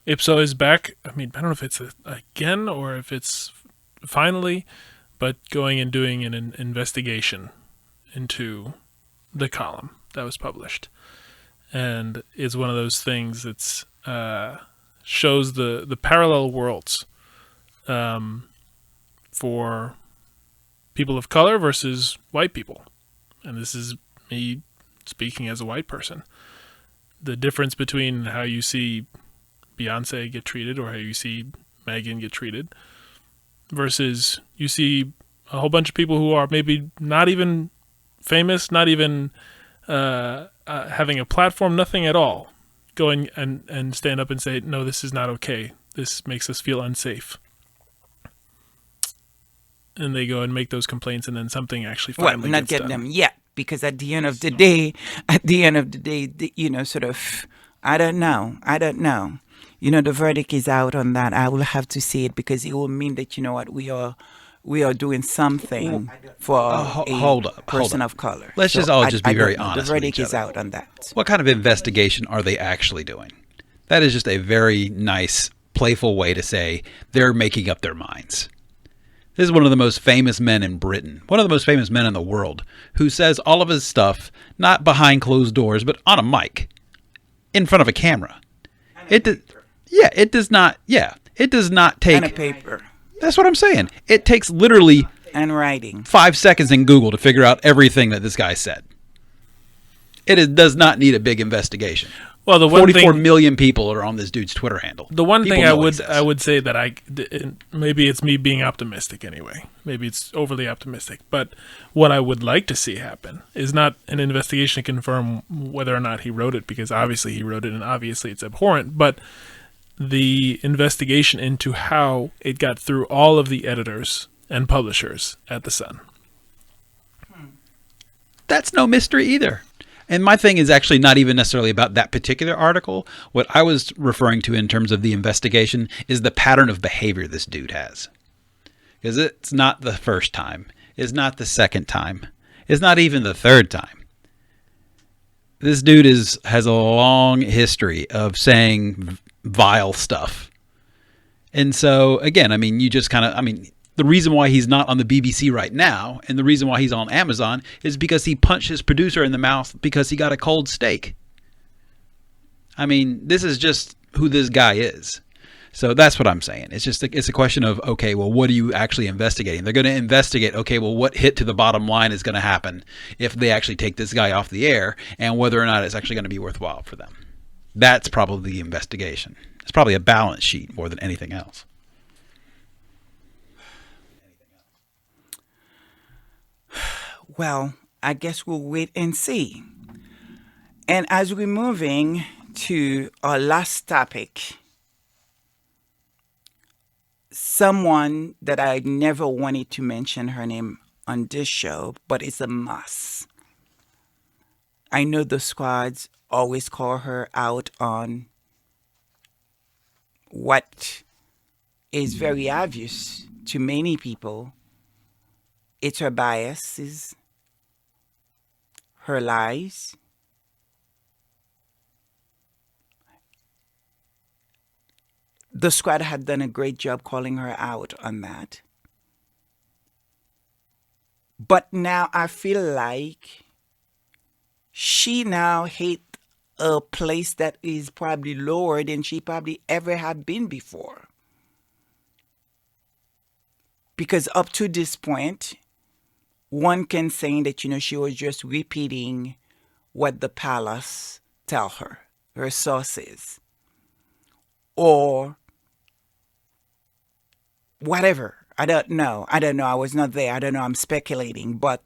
Ipso is back. I mean, I don't know if it's again or if it's finally, but going and doing an investigation into the column that was published. And it's one of those things that's shows the parallel worlds for people of color versus white people. And this is me speaking as a white person. The difference between how you see Beyonce get treated or how you see Meghan get treated versus you see a whole bunch of people who are maybe not even famous, not even having a platform, nothing at all, going and stand up and say, no, this is not okay. This makes us feel unsafe. And they go and make those complaints, and then something actually finally not gets get done. them yet, because at the end of the day, sort of, I don't know. The verdict is out on that. I will have to see it, because it will mean that, we are doing something for hold up. person of color. Let's So just all just be very don't know. honest The with verdict each is other. out on that. What kind of investigation are they actually doing? That is just a very nice, playful way to say they're making up their minds. This is one of the most famous men in Britain, one of the most famous men in the world, who says all of his stuff not behind closed doors, but on a mic, in front of a camera. It does not take. And a paper. That's what I'm saying. It takes literally And writing. 5 seconds in Google to figure out everything that this guy said. Does not need a big investigation. Well, the one 44 thing, million people are on this dude's Twitter handle. the one People thing know I what he says. would say that maybe it's me being optimistic anyway. Maybe it's overly optimistic. But what I would like to see happen is not an investigation to confirm whether or not he wrote it, because obviously he wrote it and obviously it's abhorrent, but the investigation into how it got through all of the editors and publishers at The Sun. That's no mystery either. And my thing is actually not even necessarily about that particular article. What I was referring to in terms of the investigation is the pattern of behavior this dude has. Because it's not the first time. It's not the second time. It's not even the third time. This dude has a long history of saying vile stuff. And so, again, you just kind of, the reason why he's not on the BBC right now, and the reason why he's on Amazon, is because he punched his producer in the mouth because he got a cold steak. This is just who this guy is. So that's what I'm saying. It's a question of, okay, well, what are you actually investigating? They're going to investigate, okay, well, what hit to the bottom line is going to happen if they actually take this guy off the air, and whether or not it's actually going to be worthwhile for them. That's probably the investigation. It's probably a balance sheet more than anything else. Well, I guess we'll wait and see. And as we're moving to our last topic, someone that I never wanted to mention her name on this show, but it's a must. I know the squads always call her out on what is very obvious to many people. It's her biases, her lies, the squad had done a great job calling her out on that. But now I feel like she now hates a place that is probably lower than she probably ever had been before. Because up to this point, one can say that, she was just repeating what the palace tell her sources, or whatever. I don't know. I was not there. I don't know. I'm speculating, but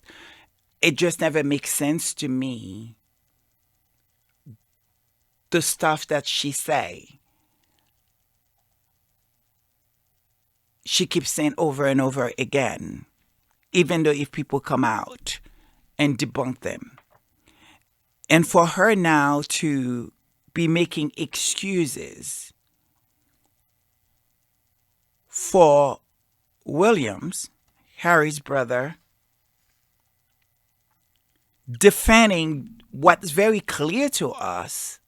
it just never makes sense to me, the stuff that she say. She keeps saying over and over again, even though if people come out and debunk them. And for her now to be making excuses for Williams, Harry's brother, defending what's very clear to us,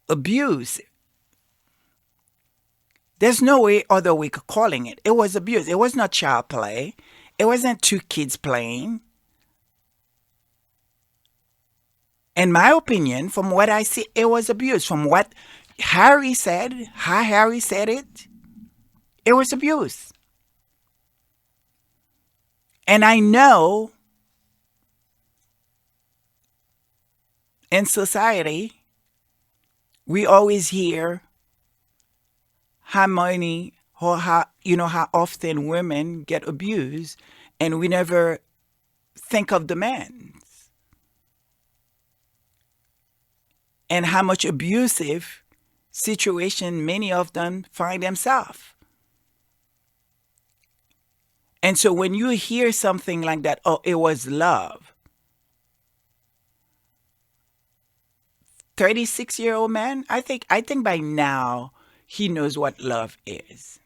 abuse. There's no other way of calling it. It was abuse. It was not child play. It wasn't two kids playing. In my opinion, from what I see, it was abuse. From what Harry said, how Harry said it was abuse. And I know in society, we always hear how many or how often women get abused, and we never think of the men. and how much abusive situation many of them find themselves. And so when you hear something like that, oh, it was love. 36-year-old man, I think by now he knows what love is.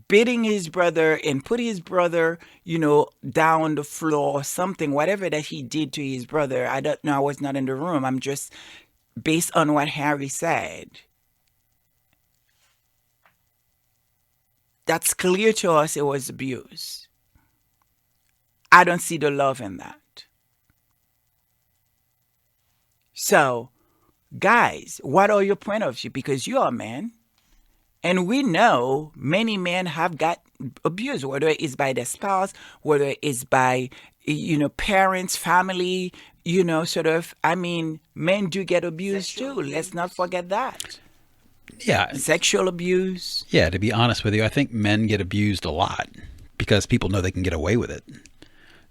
Beating his brother and put his brother, down on the floor, something, whatever that he did to his brother. I don't know. I was not in the room. I'm just based on what Harry said. That's clear to us it was abuse. I don't see the love in that. So, guys, what are your point of view? Because you are a man. And we know many men have got abused, whether it's by their spouse, whether it's by, parents, family, men do get abused too. Let's not forget that. Yeah. Sexual abuse. Yeah, to be honest with you, I think men get abused a lot because people know they can get away with it.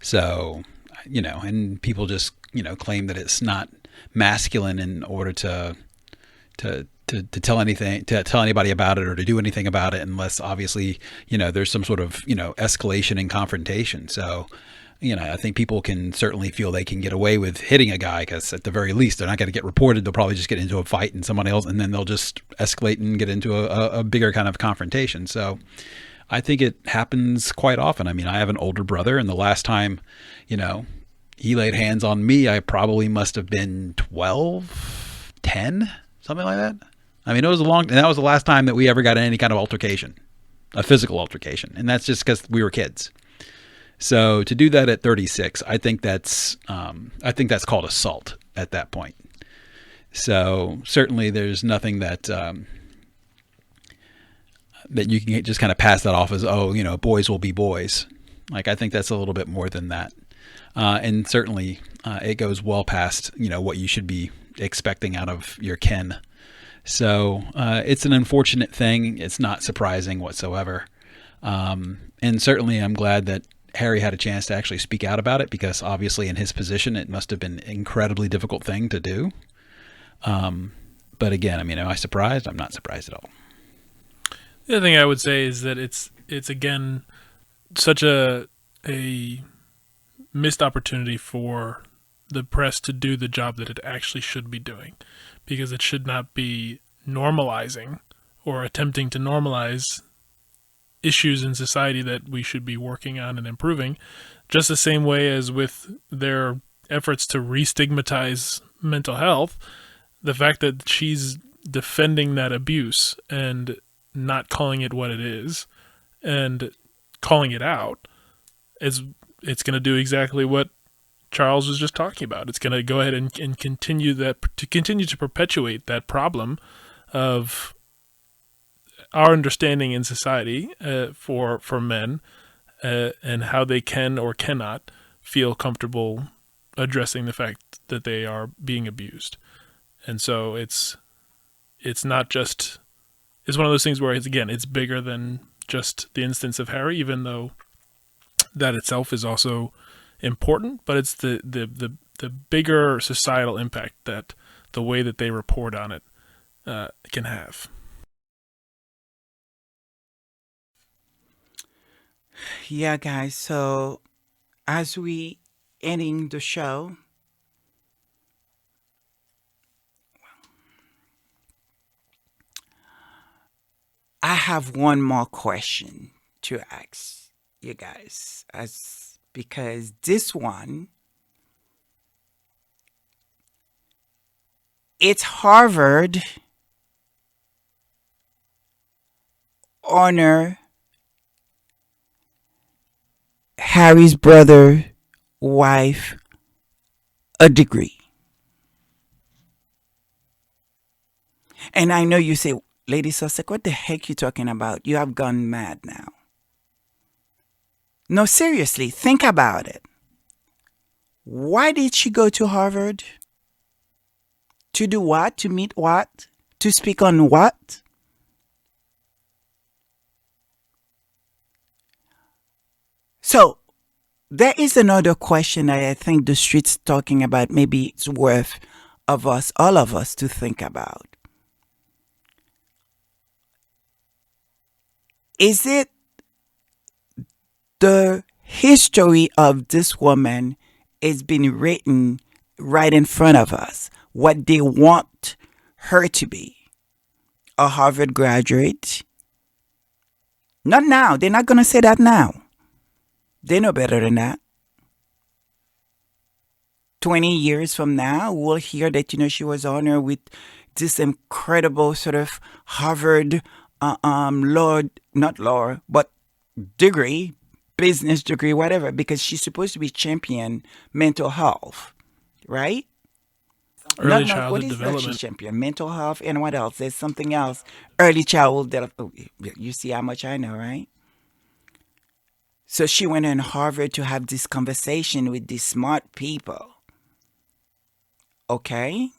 So, and people just, claim that it's not masculine in order to tell anybody about it or to do anything about it unless obviously, there's some sort of, escalation and confrontation. So, I think people can certainly feel they can get away with hitting a guy because at the very least, they're not going to get reported. They'll probably just get into a fight and someone else, and then they'll just escalate and get into a bigger kind of confrontation. So I think it happens quite often. I mean, I have an older brother, and the last time, he laid hands on me, I probably must have been 12, 10, something like that. I mean, and that was the last time that we ever got in any kind of altercation, a physical altercation. And that's just because we were kids. So to do that at 36, I think that's called assault at that point. So certainly there's nothing that you can just kind of pass that off as, boys will be boys. Like, I think that's a little bit more than that. And certainly it goes well past, what you should be expecting out of your kin. So it's an unfortunate thing. It's not surprising whatsoever. And certainly I'm glad that Harry had a chance to actually speak out about it because obviously in his position, it must have been an incredibly difficult thing to do. But again, am I surprised? I'm not surprised at all. The other thing I would say is that it's again such a missed opportunity for the press to do the job that it actually should be doing, because it should not be normalizing or attempting to normalize issues in society that we should be working on and improving, just the same way as with their efforts to re-stigmatize mental health. The fact that she's defending that abuse and not calling it what it is and calling it out it's going to do exactly what Charles was just talking about. It's going to go ahead and continue to perpetuate that problem of our understanding in society for men and how they can or cannot feel comfortable addressing the fact that they are being abused. And so it's not just, it's one of those things where it's bigger than just the instance of Harry, even though that itself is also important, but it's the bigger societal impact that the way that they report on it can have. Yeah, guys. So as we ending the show, I have one more question to ask you guys, because this one, it's Harvard honor Harry's brother, wife, a degree. And I know you say, Lady Sussex, what the heck you talking about? You have gone mad now. No, seriously, think about it. Why did she go to Harvard? To do what? To meet what? To speak on what? So, there is another question that I think the street's talking about. Maybe it's worth of us, all of us, to think about. Is it the history of this woman is being written right in front of us? What they want her to be? A Harvard graduate? Not now. They're not going to say that now. They know better than that. 20 years from now, we'll hear that, she was honored with this incredible sort of Harvard degree, business degree, whatever, because she's supposed to be champion mental health, right? Early childhood development. She's champion mental health, and what else? There's something else. Early childhood development. You see how much I know, right? So she went in Harvard to have this conversation with these smart people. Okay?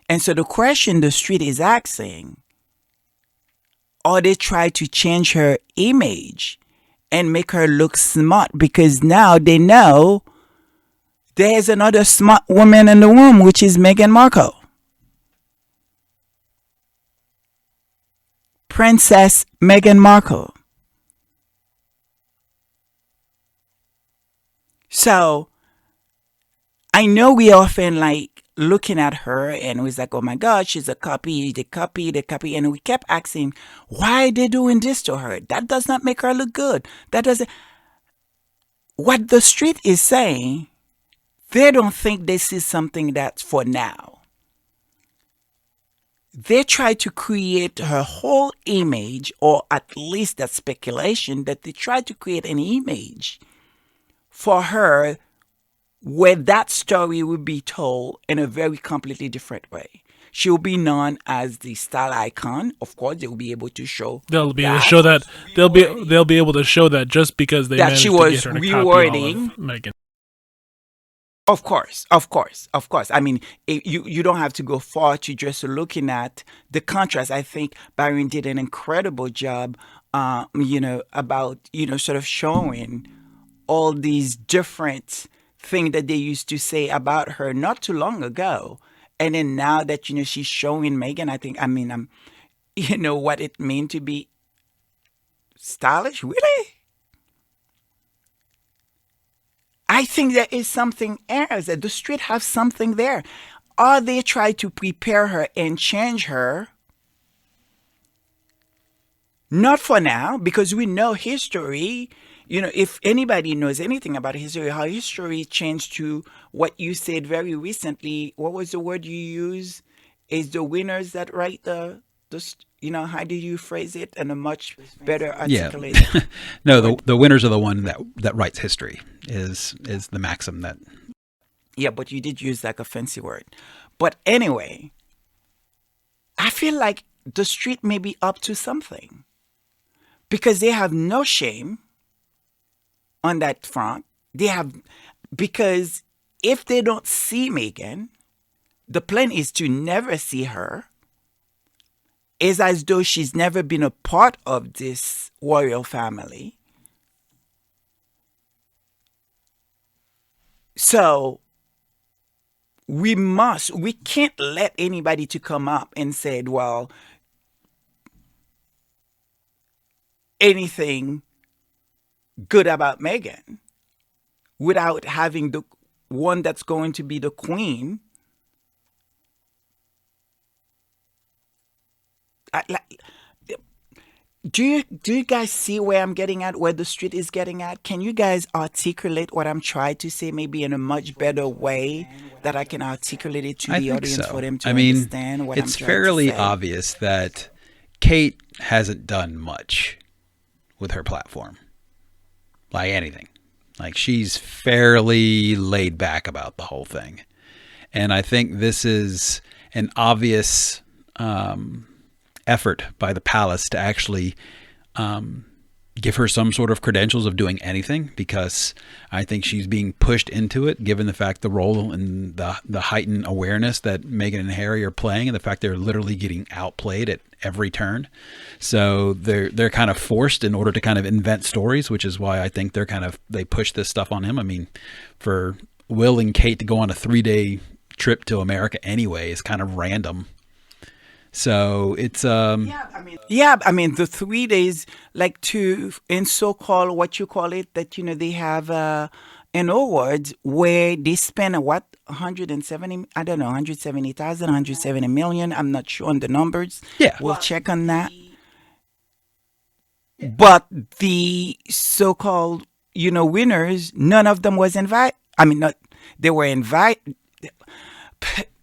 And so the question the street is asking, or they try to change her image and make her look smart, because now they know there's another smart woman in the room, which is Meghan Markle. Princess Meghan Markle. So I know we often like looking at her and it was like, oh my God, she's a copy, the copy. And we kept asking, why are they doing this to her? That does not make her look good. That doesn't. What the street is saying, they don't think this is something that's for now. They try to create her whole image, or at least that speculation that they try to create an image for her where that story will be told in a very completely different way. She'll be known as the style icon. Of course, they'll be able to show. They'll be able to show that. They'll be able to show that just because they managed to get her to copy all of Meghan. Of course. I mean, you don't have to go far to just looking at the contrast. I think Byron did an incredible job, about, sort of showing all these different things that they used to say about her not too long ago. And then now that, she's showing Meghan, what it means to be stylish. Really? I think there is something else, that the street have something there. Or they try to prepare her and change her. Not for now, because we know history. If anybody knows anything about history, how history changed to what you said very recently. What was the word you used? Is the winners that write the how do you phrase it in a much better articulate? Yeah. No, the winners are the one that writes history is the maxim that. Yeah, but you did use like a fancy word. But anyway, I feel like the street may be up to something, because they have no shame on that front. Because if they don't see Meghan, the plan is to never see her. It's as though she's never been a part of this royal family. So we can't let anybody to come up and say, well, anything good about Meghan without having the one that's going to be the queen. Do you guys see where I'm getting at, where the street is getting at? Can you guys articulate what I'm trying to say maybe in a much better way that I can articulate it to the audience for them to understand what I'm trying to say? It's fairly obvious that Kate hasn't done much with her platform. Like anything. Like, she's fairly laid back about the whole thing. And I think this is an obvious effort by the palace to actually give her some sort of credentials of doing anything, because I think she's being pushed into it, given the fact the role and the heightened awareness that Meghan and Harry are playing, and the fact they're literally getting outplayed at every turn. So they're kind of forced in order to kind of invent stories, which is why I think they push this stuff on him. I mean, for Will and Kate to go on a 3-day trip to America anyway is kind of random. So it's I mean the 3 days, like to in so-called what you call it, that they have an awards where they spend what 170, I don't know, 170,000, 170 million. I'm not sure on the numbers. Yeah. We'll check on that. But the so-called winners, none of them was invited. I mean, not they were invited.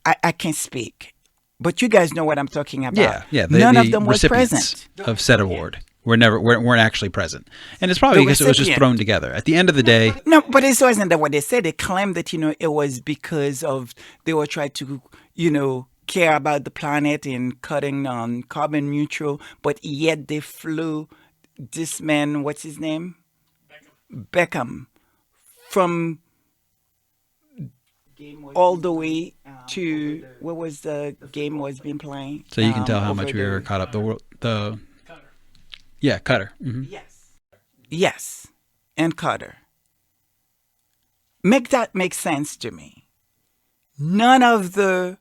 I can't speak. But you guys know what I'm talking about. Yeah. None the of them was recipients present. of said award weren't actually present, and it's probably The because it was just recipient. thrown together. At the end of the day, No, but it wasn't that what they said. They claimed that it was because of they were trying to care about the planet and cutting on carbon neutral, but yet they flew this man, what's his name? Beckham, from all the way to where was the game was being playing. so you can tell how over much we there. were caught up. Cutter. Hmm. Yes, and Carter. Make that make sense to me. None of the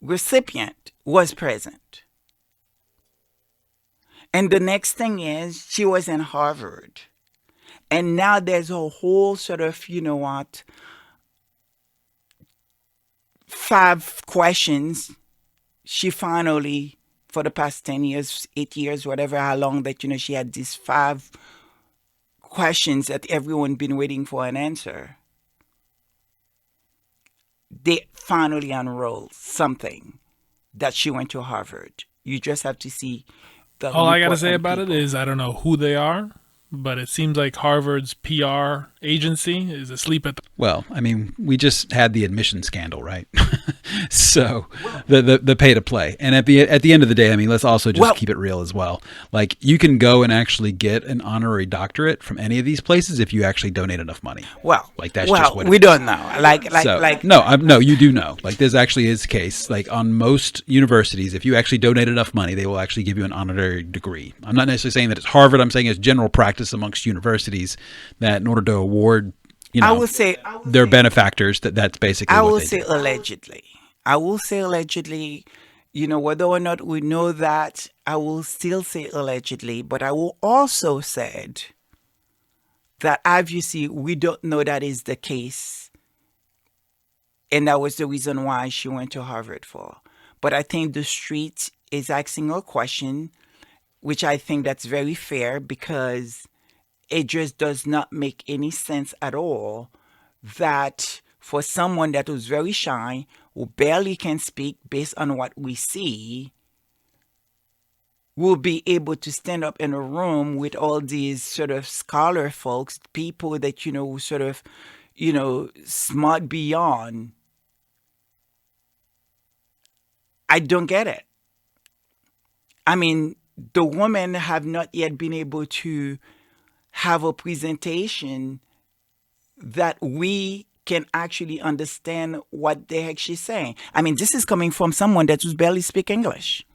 recipient was present. And the next thing is she was in Harvard. And now there's a whole sort of, 5 questions she finally, for the past 10 years, 8 years, whatever, how long that, she had these 5 questions that everyone been waiting for an answer. They finally unrolled something that she went to Harvard. You just have to see the All I gotta report say on about people. it is I don't know who they are, but it seems like Harvard's PR agency is asleep at the. Well, I mean, we just had the admission scandal, right? So the pay to play, and at the end of the day, I mean, let's also just keep it real as well. Like, you can go and actually get an honorary doctorate from any of these places if you actually donate enough money. Well, like that's just what it we is. don't know. No, you do know. Like, this actually is the case. Like, on most universities, if you actually donate enough money, they will actually give you an honorary degree. I'm not necessarily saying that it's Harvard. I'm saying it's general practice amongst universities that in order to award, I will say their benefactors, that's basically I what will they say do. allegedly. I will say allegedly, whether or not we know that, I will still say allegedly, but I will also say that obviously we don't know that is the case. And that was the reason why she went to Harvard for. But I think the street is asking a question, which I think that's very fair, because it just does not make any sense at all that for someone that was very shy, who barely can speak based on what we see, will be able to stand up in a room with all these sort of scholar folks, people that, sort of, smart beyond. I don't get it. I mean, the women have not yet been able to have a presentation that we can actually understand what the heck she's saying. I mean, this is coming from someone that was barely speak English.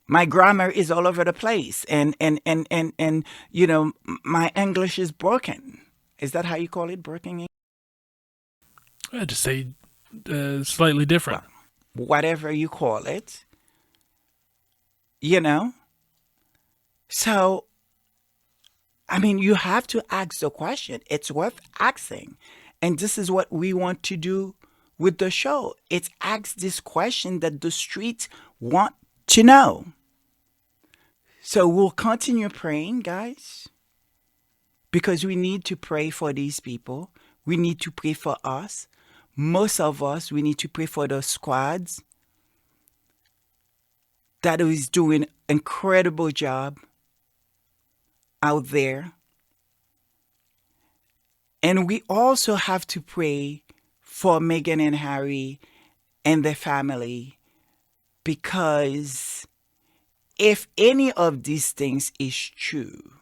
My grammar is all over the place, and my English is broken. Is that how you call it, broken? I'd just say slightly different. Whatever you call it, So, I mean, you have to ask the question. It's worth asking. And this is what we want to do with the show. It's ask this question that the streets want to know. So we'll continue praying, guys, because we need to pray for these people. We need to pray for us. Most of us, we need to pray for the squads that is doing incredible job out there. And we also have to pray for Meghan and Harry and their family, because if any of these things is true,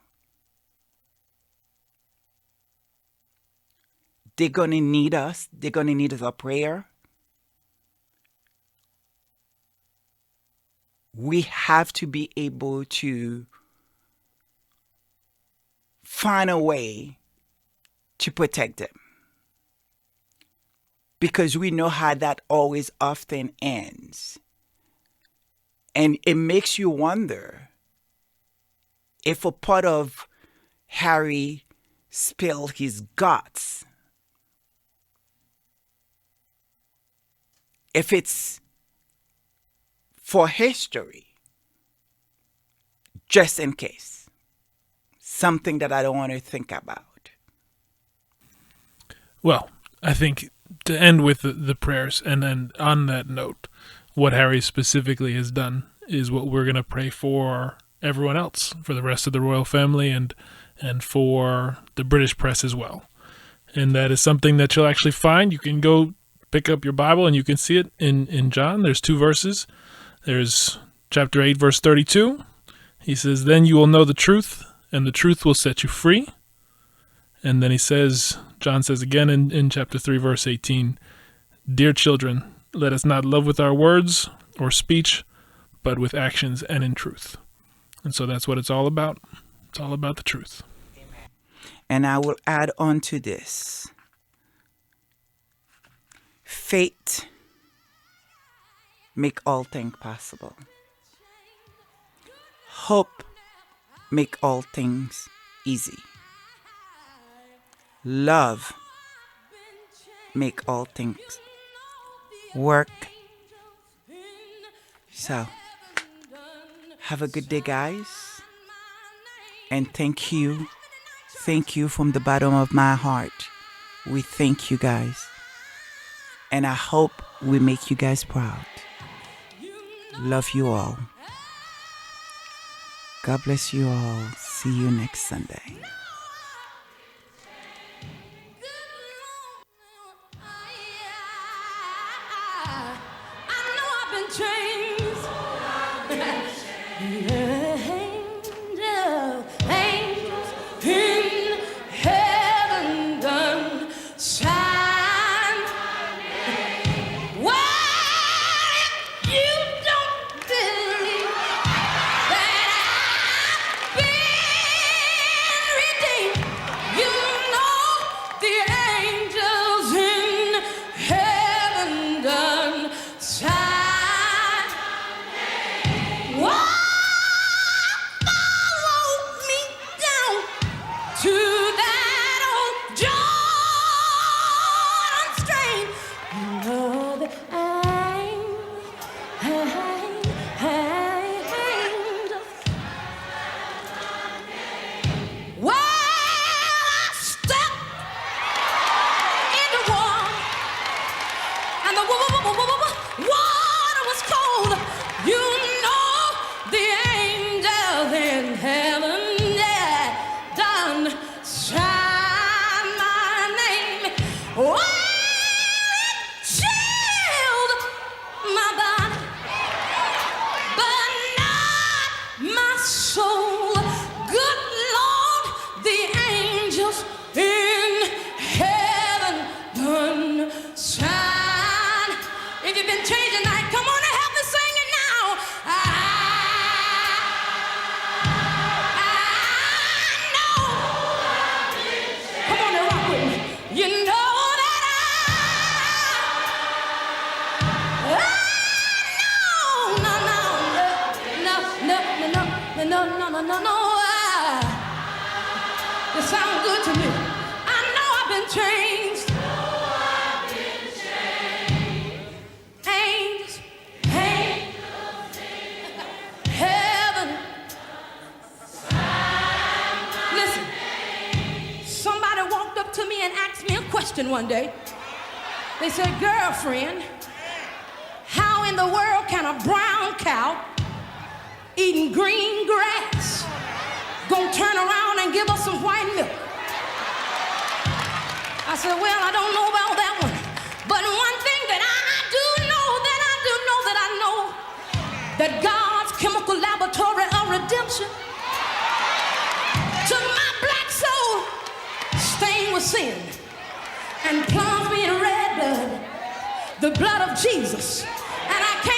they're going to need us. They're going to need our prayer. We have to be able to find a way to protect them. because we know how that always often ends. And it makes you wonder if a part of Harry spilled his guts, if it's for history, just in case, something that I don't want to think about. Well, I think to end with the prayers, and then on that note, what Harry specifically has done is what we're going to pray for everyone else, for the rest of the royal family, and for the British press as well. And that is something that you'll actually find. You can go pick up your Bible and you can see it in John. There's 2 verses. There's chapter 8, verse 32. He says, "Then you will know the truth, and the truth will set you free." And then he says, John says again in chapter 3, verse 18, "Dear children, let us not love with our words or speech, but with actions and in truth." And so that's what it's all about. It's all about the truth. And I will add on to this. Faith make all things possible. Hope make all things easy. Love make all things work. So, have a good day, guys. And thank you. Thank you from the bottom of my heart. We thank you guys. And I hope we make you guys proud. Love you all. God bless you all. See you next Sunday. It sounds good to me. I know I've been changed. Angels, heaven. Listen, somebody walked up to me and asked me a question one day. They said, "Girlfriend, how in the world can a brown cow eating green grass gonna turn around and give us some white milk?" I said, "Well, I don't know about that one, but one thing that I do know, that God's chemical laboratory of redemption took my black soul stained with sin and plunged me in red blood, the blood of Jesus, and I can't